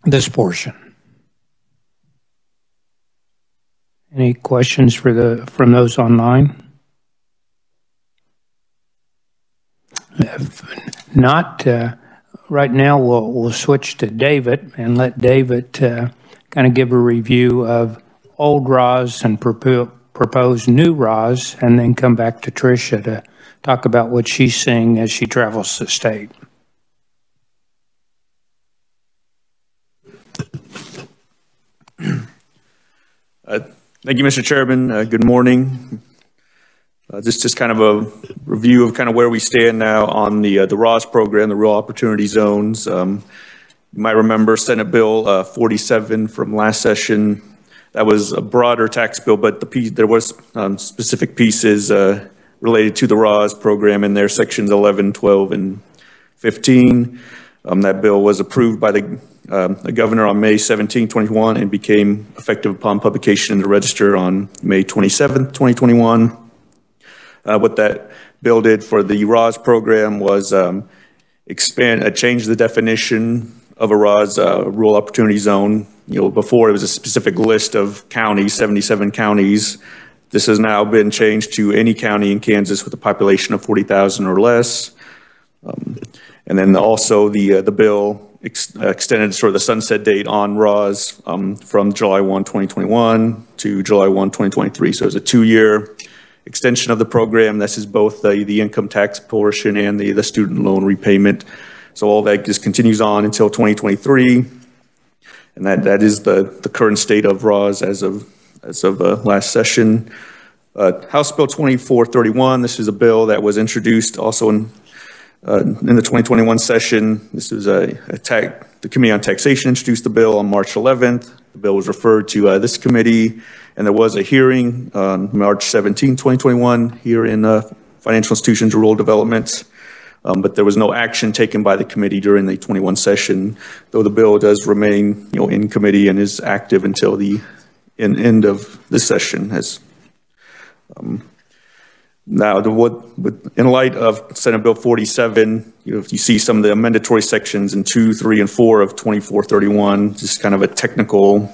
this portion? Any questions from those online? If not, right now we'll switch to David and let David kind of give a review of old RAWs and proposed new RAWs, and then come back to Tricia to talk about what she's seeing as she travels the state. Thank you, Mr. Chairman. Good morning. Just kind of a review of kind of where we stand now on the RAWS program, the Rural Opportunity Zones. You might remember Senate Bill 47 from last session. That was a broader tax bill, but there was specific pieces related to the RAWS program in there, sections 11, 12, and 15. That bill was approved by the governor on May 17, 2021, and became effective upon publication in the Register on May 27, 2021. What that bill did for the RAWS program was change the definition of a RAWS, Rural Opportunity Zone. You know, before it was a specific list of counties, 77 counties. This has now been changed to any county in Kansas with a population of 40,000 or less. And then also the bill extended sort of the sunset date on RAWS from July 1, 2021 to July 1, 2023. So it was a 2-year extension of the program. This is both the income tax portion and the student loan repayment. So all that just continues on until 2023. And that is the current state of RAWS as of last session. House Bill 2431, this is a bill that was introduced also in the 2021 session. This was the Committee on Taxation introduced the bill on March 11th. The bill was referred to this committee, and there was a hearing on March 17, 2021 here in Financial Institutions Rural Development. But there was no action taken by the committee during the 21 session, though the bill does remain, in committee and is active until the end of this session. Now, in light of Senate Bill 47, if you see some of the mandatory sections in 2, 3, and 4 of 2431, just kind of a technical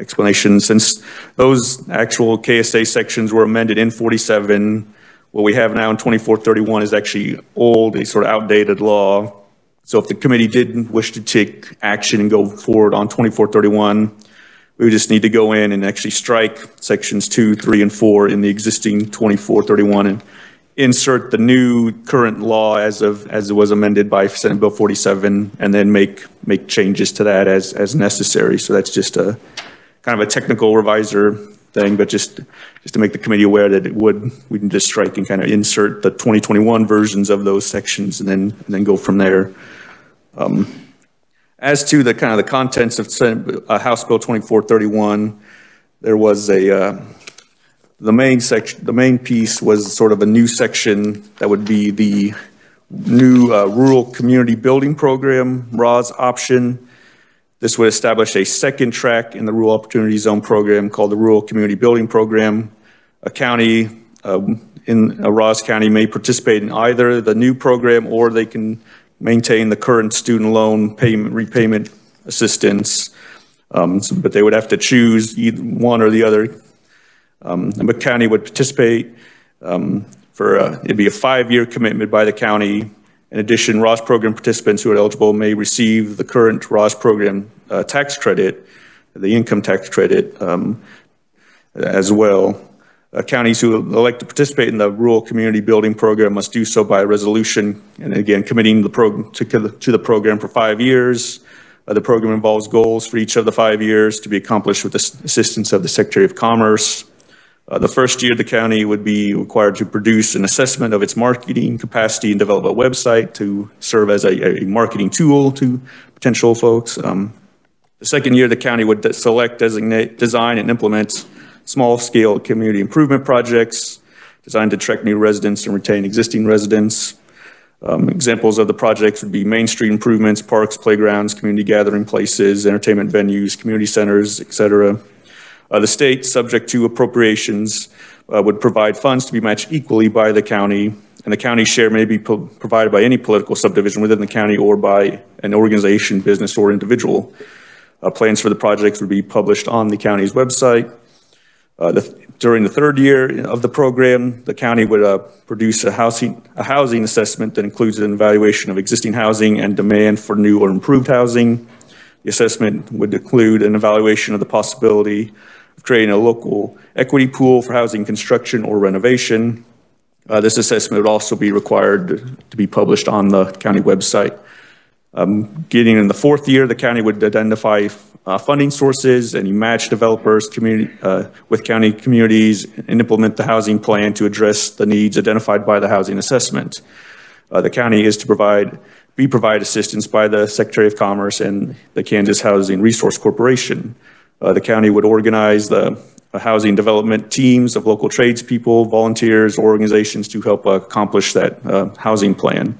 explanation. Since those actual KSA sections were amended in 47, what we have now in 2431 is actually old, a sort of outdated law. So if the committee did wish to take action and go forward on 2431, we would just need to go in and actually strike sections 2, 3, and 4 in the existing 2431 and insert the new current law as it was amended by Senate Bill 47, and then make changes to that as necessary. So that's just a kind of a technical revisor thing, but just to make the committee aware that we can just strike and kind of insert the 2021 versions of those sections and then go from there. As to the kind of the contents of House Bill 2431, there was the main piece was sort of a new section that would be the new Rural Community Building Program, RAWS option. This would establish a second track in the Rural Opportunity Zone program called the Rural Community Building Program. A county in a RAWS county may participate in either the new program, or they can maintain the current student loan repayment assistance, but they would have to choose either one or the other. The county would participate it'd be a 5-year commitment by the county. In addition, RAWS program participants who are eligible may receive the current RAWS program tax credit, the income tax credit as well. Counties who elect to participate in the Rural Community Building Program must do so by resolution, and again, committing to the program for 5 years. The program involves goals for each of the 5 years to be accomplished with the assistance of the Secretary of Commerce. The first year, the county would be required to produce an assessment of its marketing capacity and develop a website to serve as a marketing tool to potential folks. The second year, the county would select, designate, design, and implement small-scale community improvement projects designed to attract new residents and retain existing residents. Examples of the projects would be Main Street improvements, parks, playgrounds, community gathering places, entertainment venues, community centers, etc. The state, subject to appropriations, would provide funds to be matched equally by the county, and the county share may be provided by any political subdivision within the county or by an organization, business, or individual. Plans for the projects would be published on the county's website. During the third year of the program, the county would produce a housing assessment that includes an evaluation of existing housing and demand for new or improved housing. The assessment would include an evaluation of the possibility of creating a local equity pool for housing construction or renovation. This assessment would also be required to be published on the county website. Getting in the fourth year, the county would identify funding sources and match developers with county communities and implement the housing plan to address the needs identified by the housing assessment. The county is to provide assistance by the Secretary of Commerce and the Kansas Housing Resource Corporation. The county would organize the housing development teams of local tradespeople, volunteers, organizations to help accomplish that housing plan.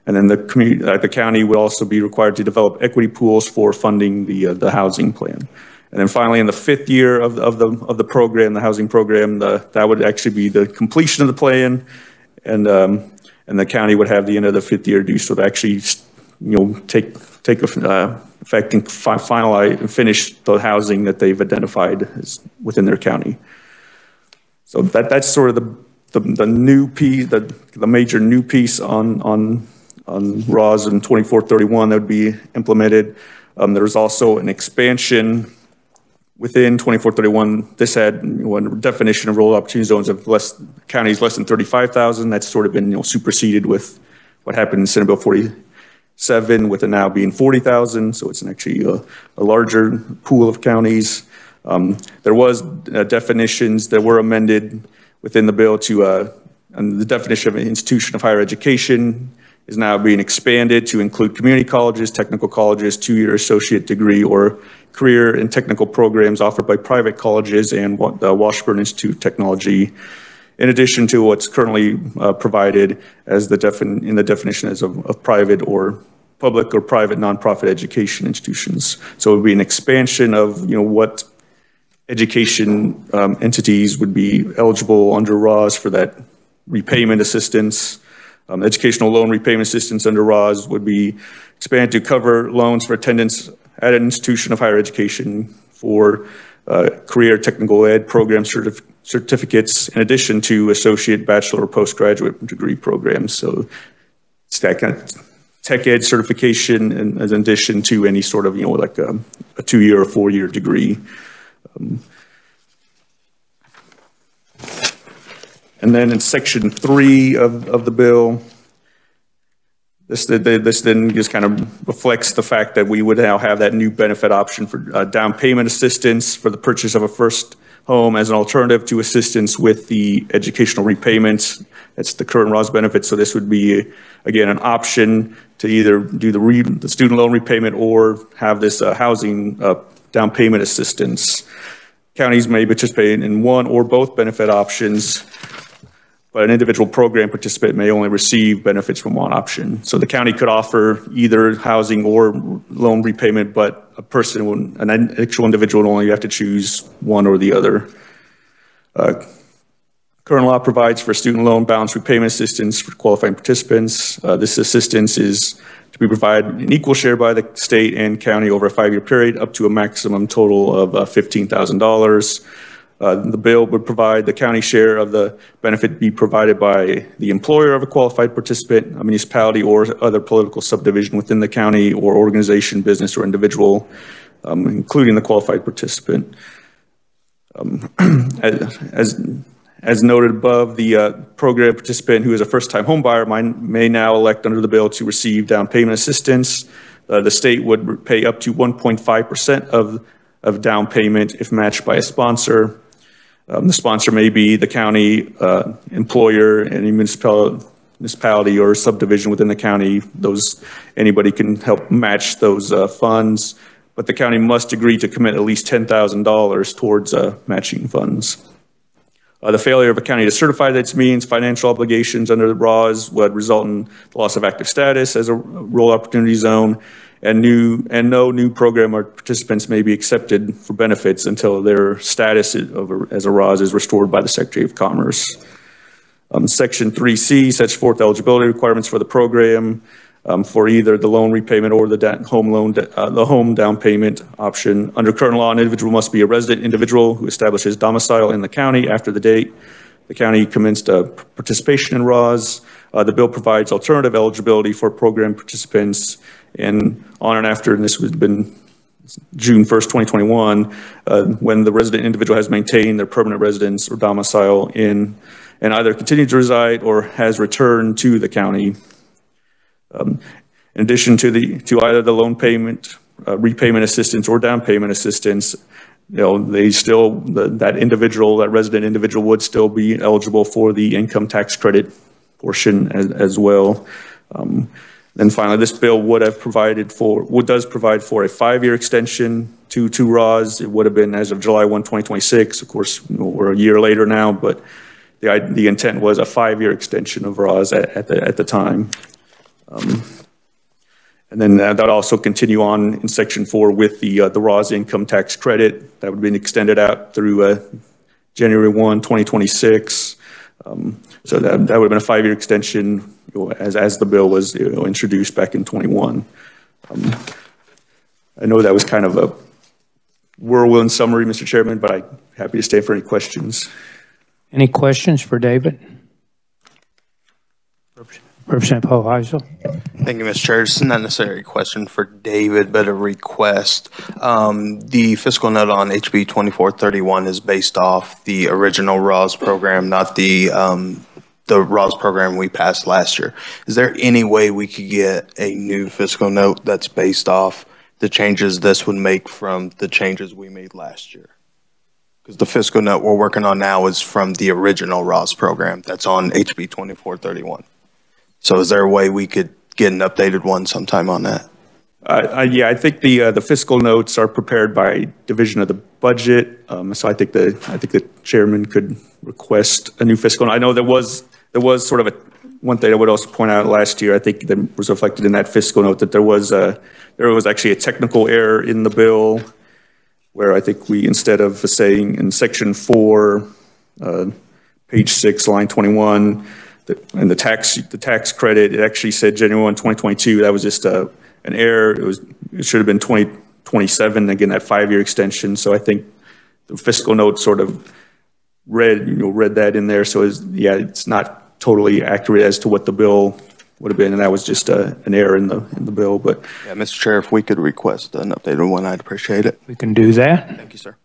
And then the county would also be required to develop equity pools for funding the housing plan. And then finally, in the fifth year of the program, the housing program, that would actually be the completion of the plan, and the county would have the end of the fifth year due, so to actually, take effect and finalize and finish the housing that they've identified as within their county. So that's sort of the new piece, the major new piece on RAWS in 2431 that would be implemented. There's also an expansion within 2431. This had one definition of rural opportunity zones of counties less than 35,000. That's sort of been superseded with what happened in Senate Bill 47, with it now being 40,000. So it's actually a larger pool of counties. There was definitions that were amended within the bill to and the definition of an institution of higher education is now being expanded to include community colleges, technical colleges, two-year associate degree, or career and technical programs offered by private colleges and the Washburn Institute of Technology, in addition to what's currently provided as in the definition as of private or public or private nonprofit education institutions. So it would be an expansion of what education entities would be eligible under RAWS for that repayment assistance. Educational loan repayment assistance under RAWS would be expanded to cover loans for attendance at an institution of higher education for career technical ed program certificates, in addition to associate, bachelor, or postgraduate degree programs. So it's that kind of tech ed certification, and in addition to any sort of, like a 2-year or 4-year degree. And then in section 3 of the bill, this then just kind of reflects the fact that we would now have that new benefit option for down payment assistance for the purchase of a first home as an alternative to assistance with the educational repayments. That's the current RAWS benefit. So this would be, again, an option to either do the student loan repayment or have this housing down payment assistance. Counties may participate in one or both benefit options, but an individual program participant may only receive benefits from one option. So the county could offer either housing or loan repayment, but an actual individual would only have to choose one or the other. Current law provides for student loan balance repayment assistance for qualifying participants. This assistance is to be provided in equal share by the state and county over a 5-year period, up to a maximum total of $15,000. The bill would provide the county share of the benefit be provided by the employer of a qualified participant, a municipality, or other political subdivision within the county or organization, business, or individual, including the qualified participant. As noted above, the program participant who is a first-time homebuyer may now elect under the bill to receive down payment assistance. The state would pay up to 1.5% of down payment if matched by a sponsor. The sponsor may be the county, employer, any municipality or subdivision within the county. Anybody can help match those funds, but the county must agree to commit at least $10,000 towards matching funds. The failure of a county to certify that its means financial obligations under the RAWS would result in the loss of active status as a rural opportunity zone, and no new program or participants may be accepted for benefits until their status as a RAWS is restored by the Secretary of Commerce. Section 3C sets forth eligibility requirements for the program. for either the loan repayment or the home down payment option. Under current law, an individual must be a resident individual who establishes domicile in the county after the date the county commenced participation in RAWS. The bill provides alternative eligibility for program participants, and on and after, and this has been June 1st, 2021, when the resident individual has maintained their permanent residence or domicile in and either continued to reside or has returned to the county. In addition to either the loan payment, repayment assistance, or down payment assistance, they still, that resident individual would still be eligible for the income tax credit portion as well. Then finally, this bill does provide for a 5-year extension to RAWS. It would have been as of July 1, 2026. Of course, we're a year later now, but the intent was a 5-year extension of RAWS at the time. And then that would also continue on in Section 4 with the RAWS income tax credit. That would have been extended out through January 1, 2026. So that would have been a 5-year extension as the bill was introduced back in 21. I know that was kind of a whirlwind summary, Mr. Chairman, but I'm happy to stay for any questions. Any questions for David? Representative Hoheisel. Thank you, Mr. Chair. It's not necessarily a question for David, but a request. The fiscal note on HB 2431 is based off the original RAWS program, not the RAWS program we passed last year. Is there any way we could get a new fiscal note that's based off the changes this would make from the changes we made last year? Because the fiscal note we're working on now is from the original RAWS program that's on HB 2431. So is there a way we could get an updated one sometime on that? Yeah, I think the fiscal notes are prepared by division of the budget. So I think the chairman could request a new fiscal note. I know there was sort of one thing I would also point out last year. I think that was reflected in that fiscal note that there was actually a technical error in the bill, where I think we, instead of saying in Section 4, page 6, line 21. And the tax credit, it actually said January 1, 2022. That was just an error. It should have been 2027. Again, that 5-year extension. So I think the fiscal note sort of read that in there. So it's not totally accurate as to what the bill would have been, and that was just an error in the bill. But yeah, Mr. Chair, if we could request an updated one, I'd appreciate it. We can do that. Thank you, sir.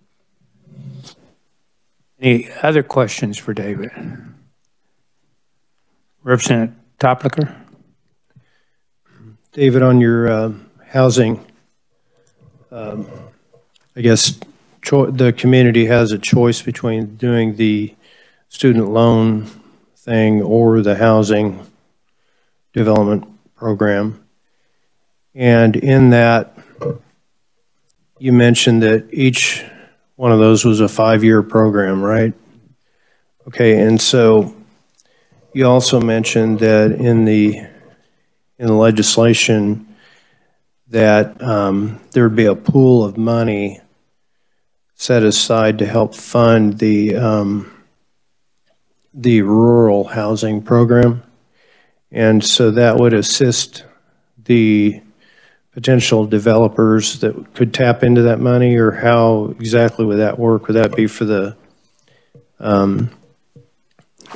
Any other questions for David? Representative Toplicker. David, on your housing, I guess the community has a choice between doing the student loan thing or the housing development program. And in that, you mentioned that each one of those was a 5-year program, right? Okay, and so you also mentioned that in the legislation that there would be a pool of money set aside to help fund the rural housing program, and so that would assist the potential developers that could tap into that money, or how exactly would that work? Would that be for the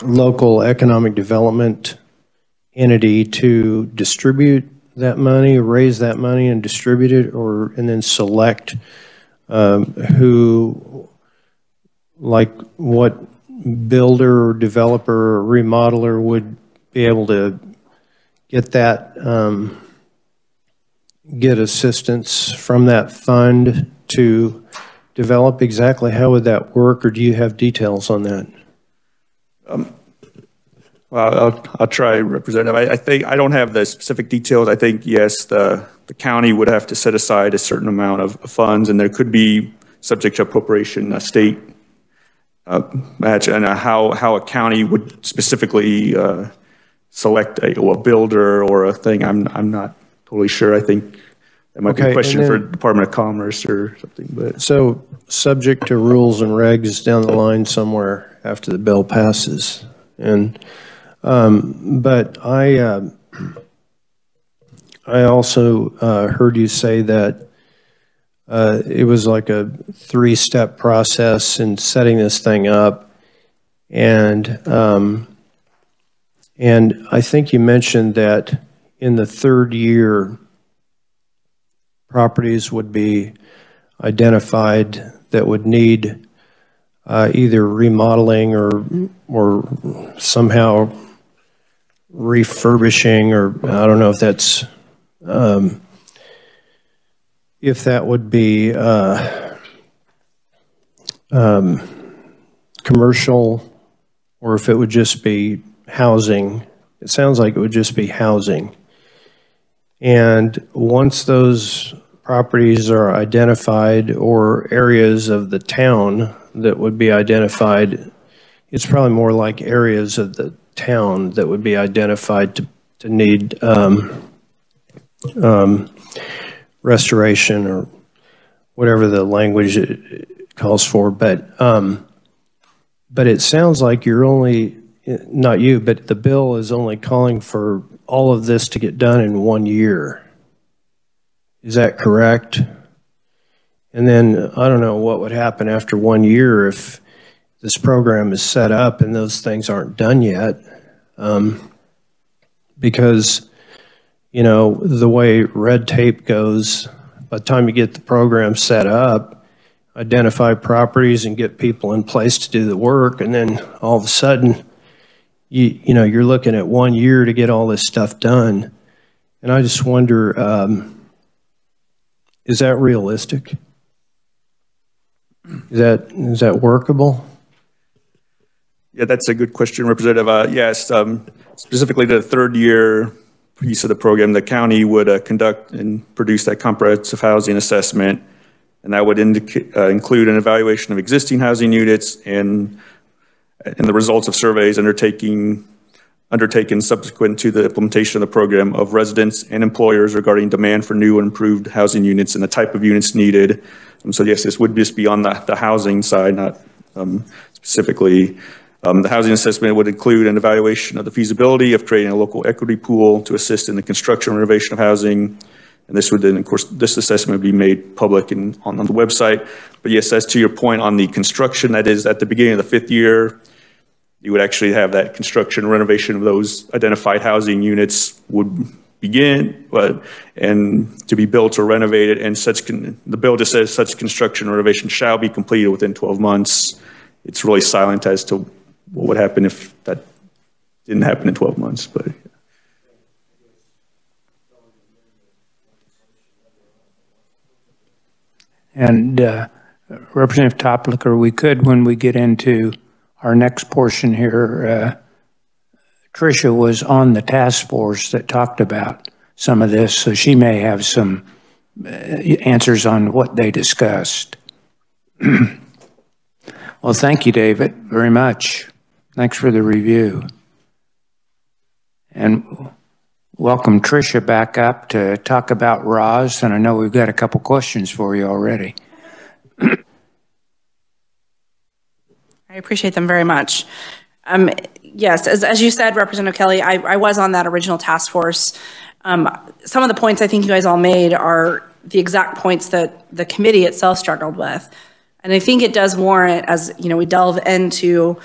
local economic development entity to distribute that money, raise that money and distribute it, and then select who, like what builder or developer or remodeler would be able to get that, get assistance from that fund to develop? Exactly how would that work, or do you have details on that? Well, I'll try, Representative. I think I don't have the specific details. I think, yes, the county would have to set aside a certain amount of funds, and there could be, subject to appropriation, a state match, and how a county would specifically select a builder or a thing. I'm not totally sure. I think that might be a question for Department of Commerce or something. But so, subject to rules and regs down the line somewhere after the bill passes. And but I also heard you say that it was like a 3-step process in setting this thing up. And I think you mentioned that in the 3rd year, properties would be identified that would need either remodeling or somehow refurbishing, or I don't know if that's if that would be commercial or if it would just be housing. It sounds like it would just be housing. And once those properties are identified, or areas of the town that would be identified, it's probably more like areas of the town that would be identified to need restoration or whatever the language it calls for. But it sounds like you're only, not you, but the bill is only calling for all of this to get done in 1 year. Is that correct? And then I don't know what would happen after 1 year if this program is set up and those things aren't done yet. Because, you know, the way red tape goes, by the time you get the program set up, identify properties and get people in place to do the work, and then all of a sudden, you know, you're looking at 1 year to get all this stuff done. And I just wonder, is that realistic? Is that workable? Yeah, that's a good question, Representative. Yes, specifically the 3rd year piece of the program, the county would conduct and produce that comprehensive housing assessment, and that would include an evaluation of existing housing units and the results of surveys undertaken subsequent to the implementation of the program of residents and employers regarding demand for new and improved housing units and the type of units needed. So yes, this would just be on the housing side, not specifically. The housing assessment would include an evaluation of the feasibility of creating a local equity pool to assist in the construction and renovation of housing. And this would then, of course, this assessment would be made public and on the website. But yes, as to your point on the construction, that is at the beginning of the 5th year, you would actually have that construction renovation of those identified housing units would begin, and to be built or renovated, and the bill just says such construction or renovation shall be completed within 12 months. It's really silent as to what would happen if that didn't happen in 12 months, but. And Representative Toplicker, we could, when we get into our next portion here, Tricia was on the task force that talked about some of this, so she may have some answers on what they discussed. Well, thank you, David, very much. Thanks for the review. And welcome Tricia back up to talk about RAWs, and I know we've got a couple questions for you already. I appreciate them very much. Yes, as you said, Representative Kelly, I was on that original task force. Some of the points I think you guys all made are the exact points that the committee itself struggled with. And I think it does warrant, as you know, we delve into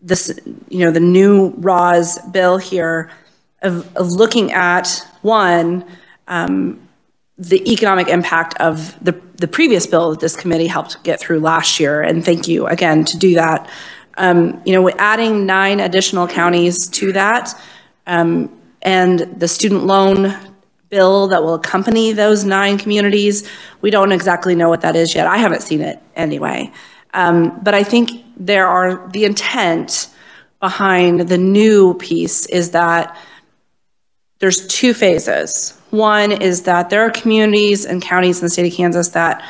this, you know, the new RAWs bill here, of looking at, one, the economic impact of the previous bill that this committee helped get through last year, and thank you again to do that. You know, adding 9 additional counties to that, and the student loan bill that will accompany those 9 communities, we don't exactly know what that is yet. I haven't seen it anyway. But I think the intent behind the new piece is that there's 2 phases. One is that there are communities and counties in the state of Kansas that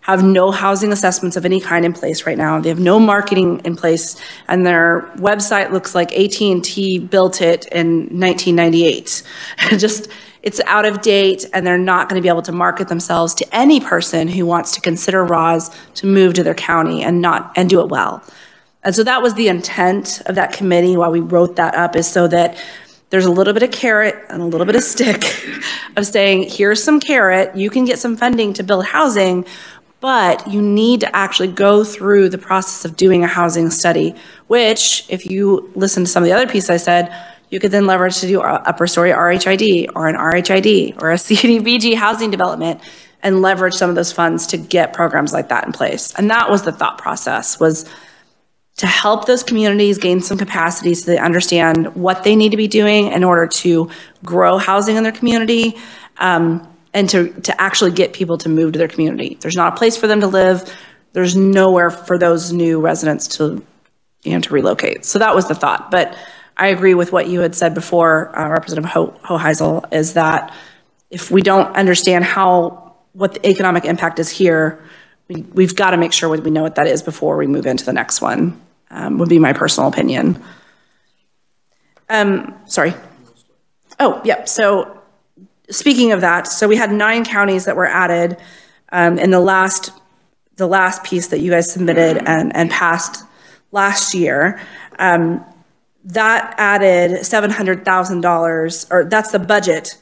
have no housing assessments of any kind in place right now. They have no marketing in place, and their website looks like AT&T built it in 1998. It's out of date, and they're not going to be able to market themselves to any person who wants to consider RAWs to move to their county and do it well. And so that was the intent of that committee, why we wrote that up, is so that there's a little bit of carrot and a little bit of stick of saying, here's some carrot, you can get some funding to build housing, but you need to actually go through the process of doing a housing study, which, if you listen to some of the other pieces I said, you could then leverage to do upper story RHID or an RHID or a CDBG housing development and leverage some of those funds to get programs like that in place. And that was the thought process, was to help those communities gain some capacity so they understand what they need to be doing in order to grow housing in their community, and to actually get people to move to their community. There's not a place for them to live. There's nowhere for those new residents to, to relocate. So that was the thought. But I agree with what you had said before, Representative Hoheisel, is that if we don't understand what the economic impact is here, we've got to make sure we know what that is before we move into the next one, would be my personal opinion. Sorry. Oh, yep. So speaking of that, so we had 9 counties that were added in the last piece that you guys submitted and passed last year. That added $700,000, or that's the budget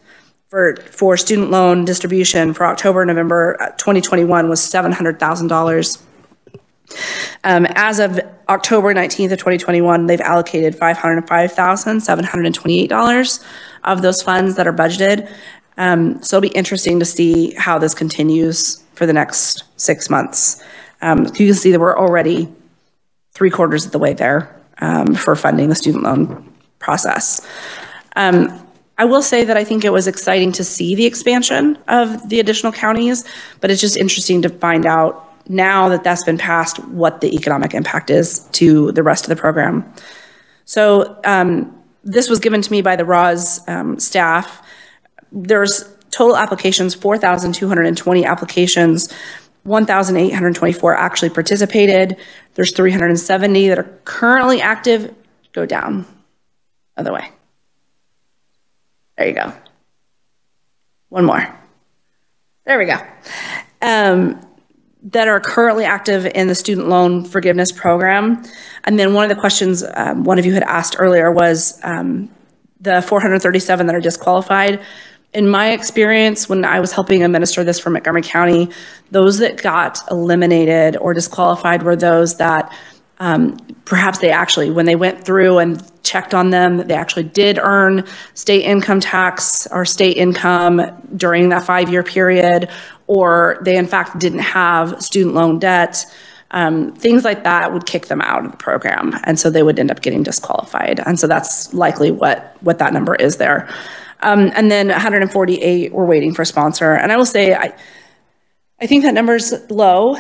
for student loan distribution for October, November 2021 was $700,000. As of October 19th of 2021, they've allocated $505,728 of those funds that are budgeted. So it'll be interesting to see how this continues for the next 6 months. You can see that we're already 3/4 of the way there for funding the student loan process. I will say that I think it was exciting to see the expansion of the additional counties, but it's just interesting to find out now that that's been passed what the economic impact is to the rest of the program. So this was given to me by the RAWS staff. There's total applications, 4,220 applications, 1,824 actually participated. There's 370 that are currently active. Go down, other way. There you go. One more. There we go. That are currently active in the student loan forgiveness program. And then one of the questions one of you had asked earlier was the 437 that are disqualified. In my experience, when I was helping administer this for Montgomery County, those that got eliminated or disqualified were those that perhaps they actually, when they went through and checked on them, they actually did earn state income tax or state income during that 5-year period, or they in fact didn't have student loan debt. Things like that would kick them out of the program, and so they would end up getting disqualified. And so that's likely what that number is there. And then 148 were waiting for sponsor. And I will say, I think that number's low,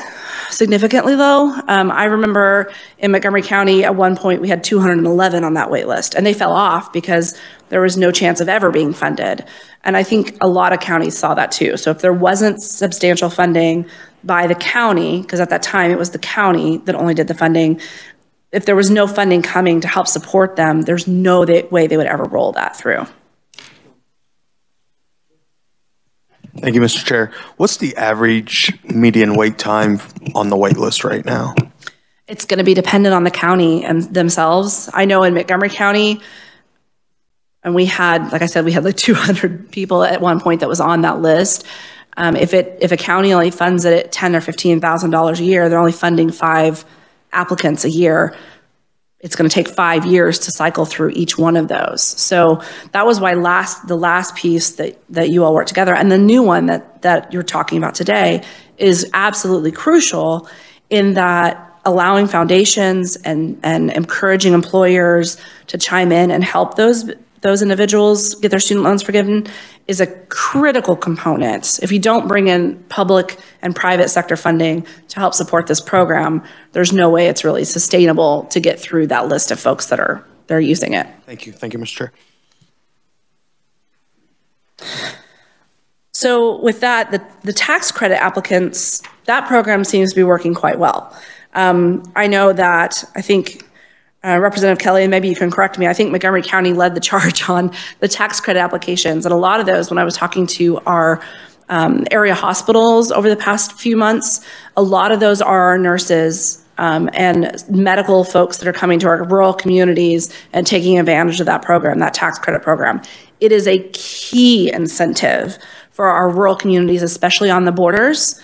significantly low. I remember in Montgomery County at one point we had 211 on that wait list, and they fell off because there was no chance of ever being funded. And I think a lot of counties saw that too. So if there wasn't substantial funding by the county, because at that time it was the county that only did the funding, if there was no funding coming to help support them, there's no way they would ever roll that through. Thank you, Mr. Chair. What's the average median wait time on the wait list right now? It's going to be dependent on the county and themselves. I know in Montgomery County, and we had, like I said, we had like 200 people at one point that was on that list. If a county only funds it at $10,000 or $15,000 a year, they're only funding 5 applicants a year. It's going to take 5 years to cycle through each one of those. So that was why the last piece that you all worked together, and the new one that you're talking about today, is absolutely crucial in that allowing foundations and encouraging employers to chime in and help those individuals get their student loans forgiven is a critical component. If you don't bring in public and private sector funding to help support this program, there's no way it's really sustainable to get through that list of folks that are using it. Thank you, Mr. Chair. So with that, the tax credit applicants, that program seems to be working quite well. I know that, I think Representative Kelly, and maybe you can correct me, I think Montgomery County led the charge on the tax credit applications. And a lot of those, when I was talking to our area hospitals over the past few months, a lot of those are our nurses and medical folks that are coming to our rural communities and taking advantage of that program, that tax credit program. It is a key incentive for our rural communities, especially on the borders.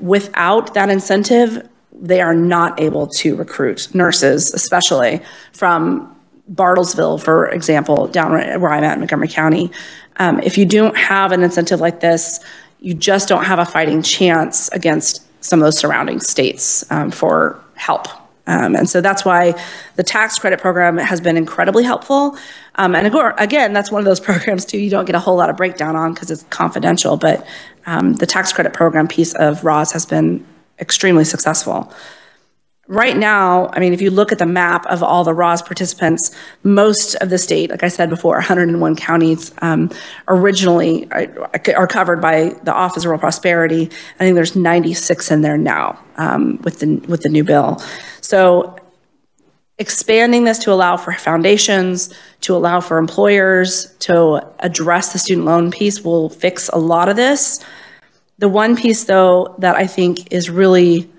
Without that incentive, they are not able to recruit nurses, especially from Bartlesville, for example, down where I'm at in Montgomery County. If you don't have an incentive like this, you just don't have a fighting chance against some of those surrounding states for help. And so that's why the tax credit program has been incredibly helpful. And again, that's one of those programs too you don't get a whole lot of breakdown on because it's confidential, but the tax credit program piece of ROS has been extremely successful. Right now, I mean, if you look at the map of all the ROS participants, most of the state, like I said before, 101 counties originally are covered by the Office of Rural Prosperity. I think there's 96 in there now with the new bill. So expanding this to allow for foundations, to allow for employers, to address the student loan piece will fix a lot of this. The one piece, though, that I think is really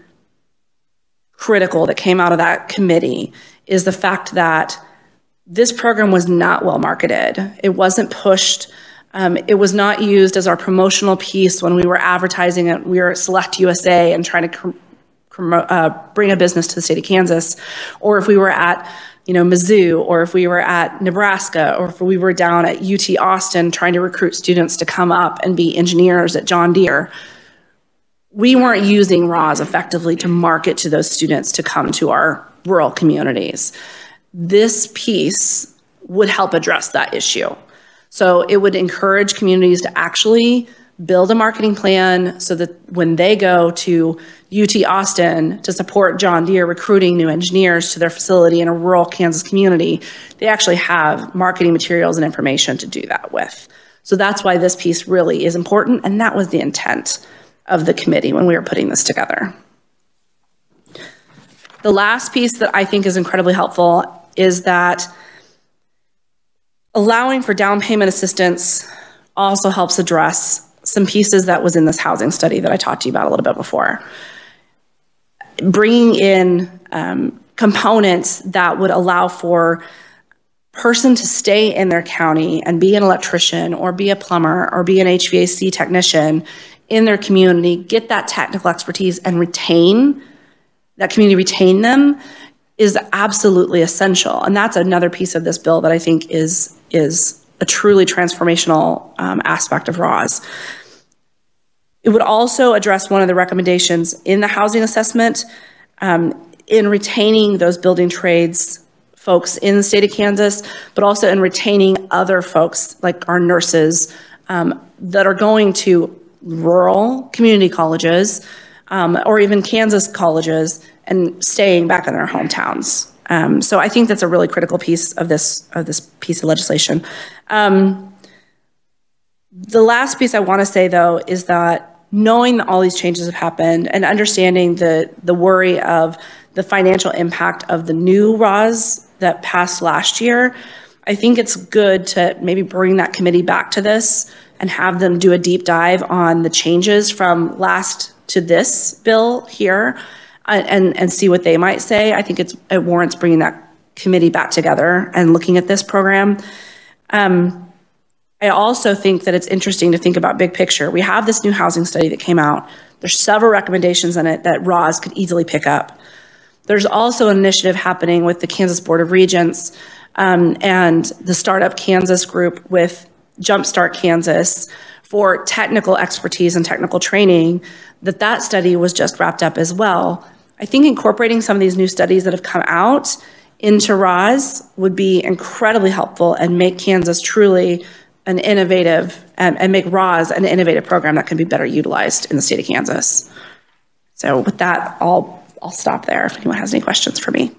critical that came out of that committee is the fact that this program was not well marketed. It wasn't pushed. It was not used as our promotional piece when we were advertising it. We were at Select USA and trying to bring a business to the state of Kansas, or if we were at Mizzou, or if we were at Nebraska, or if we were down at UT Austin trying to recruit students to come up and be engineers at John Deere. We weren't using ROS effectively to market to those students to come to our rural communities. This piece would help address that issue. So it would encourage communities to actually build a marketing plan so that when they go to UT Austin to support John Deere recruiting new engineers to their facility in a rural Kansas community, they actually have marketing materials and information to do that with. So that's why this piece really is important, and that was the intent of the committee when we were putting this together. The last piece that I think is incredibly helpful is that allowing for down payment assistance also helps address some pieces that was in this housing study that I talked to you about a little bit before. Bringing in components that would allow for person to stay in their county and be an electrician or be a plumber or be an HVAC technician in their community, get that technical expertise and retain them is absolutely essential. And that's another piece of this bill that I think is a truly transformational aspect of ROS. It would also address one of the recommendations in the housing assessment in retaining those building trades folks in the state of Kansas, but also in retaining other folks like our nurses that are going to rural community colleges or even Kansas colleges and staying back in their hometowns. So I think that's a really critical piece of this piece of legislation. The last piece I want to say, though, is that knowing that all these changes have happened and understanding the worry of the financial impact of the new ROS that passed last year, I think it's good to maybe bring that committee back to this and have them do a deep dive on the changes from last to this bill here and see what they might say. I think it warrants bringing that committee back together and looking at this program. I also think that it's interesting to think about big picture. We have this new housing study that came out. There's several recommendations in it that ROS could easily pick up. There's also an initiative happening with the Kansas Board of Regents and the Startup Kansas group with Jumpstart Kansas for technical expertise and technical training, that study was just wrapped up as well. I think incorporating some of these new studies that have come out into ROS would be incredibly helpful and make Kansas truly an innovative, and make ROS an innovative program that can be better utilized in the state of Kansas. So with that, I'll stop there if anyone has any questions for me.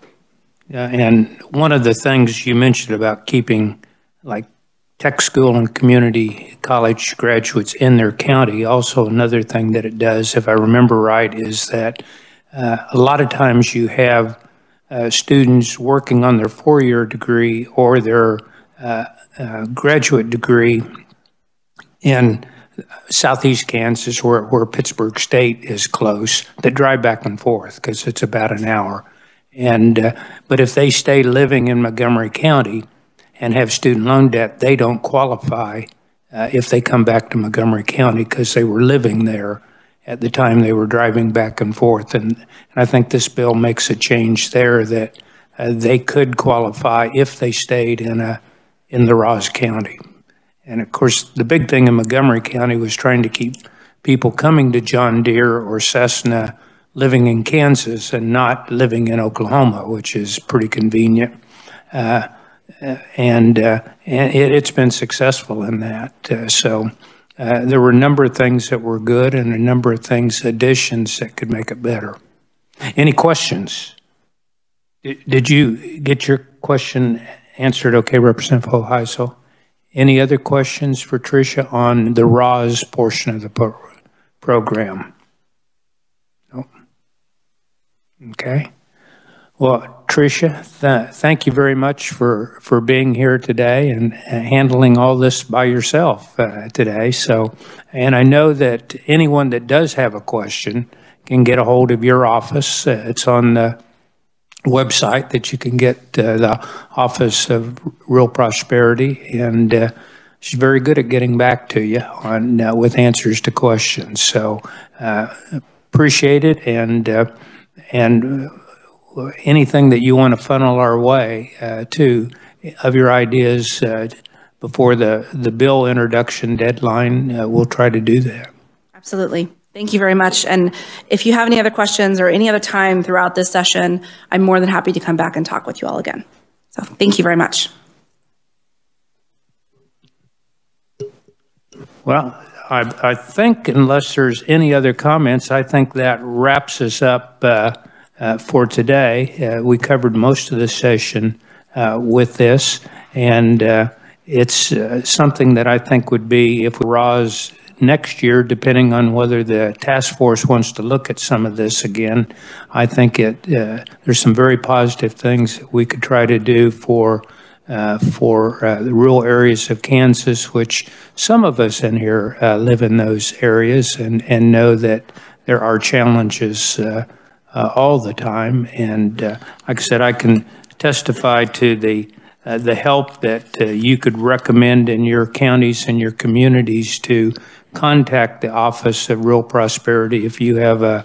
Yeah, and one of the things you mentioned about keeping like tech school and community college graduates in their county, also another thing that it does, if I remember right, is that a lot of times you have students working on their four-year degree or their graduate degree in southeast Kansas, where Pittsburgh State is close, that drive back and forth because it's about an hour. And but if they stay living in Montgomery County and have student loan debt, they don't qualify if they come back to Montgomery County because they were living there at the time they were driving back and forth. And I think this bill makes a change there that they could qualify if they stayed in the Ross County. And of course, the big thing in Montgomery County was trying to keep people coming to John Deere or Cessna living in Kansas and not living in Oklahoma, which is pretty convenient. And it's been successful in that. So there were a number of things that were good and a number of things, additions that could make it better. Any questions? Did you get your question answered okay, Representative Hoheisel? Any other questions for Tricia on the RAWS portion of the program? No? Okay. Well, Tricia, thank you very much for being here today and handling all this by yourself today. So, and I know that anyone that does have a question can get a hold of your office. It's on the website that you can get the Office of Real Prosperity, and she's very good at getting back to you on with answers to questions. So appreciate it, and anything that you want to funnel our way of your ideas before the bill introduction deadline, we'll try to do that. Absolutely. Thank you very much. And if you have any other questions or any other time throughout this session, I'm more than happy to come back and talk with you all again. So thank you very much. Well, I think unless there's any other comments, I think that wraps us up for today. We covered most of the session with this, and it's something that I think would be, if RAWS next year, depending on whether the task force wants to look at some of this again, I think there's some very positive things that we could try to do for the rural areas of Kansas, which some of us in here live in those areas and know that there are challenges all the time. And like I said, I can testify to the help that you could recommend in your counties and your communities to contact the Office of Real Prosperity if you have a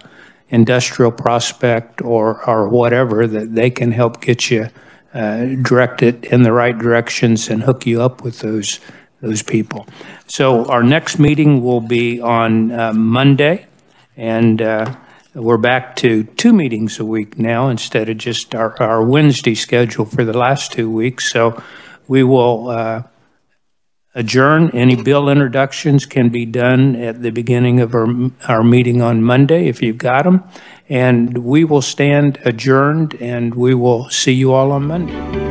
industrial prospect or whatever, that they can help get you directed in the right directions and hook you up with those people. So our next meeting will be on Monday, and we're back to 2 meetings a week now instead of just our Wednesday schedule for the last 2 weeks. So we will adjourn. Any bill introductions can be done at the beginning of our meeting on Monday if you've got them. And we will stand adjourned, and we will see you all on Monday.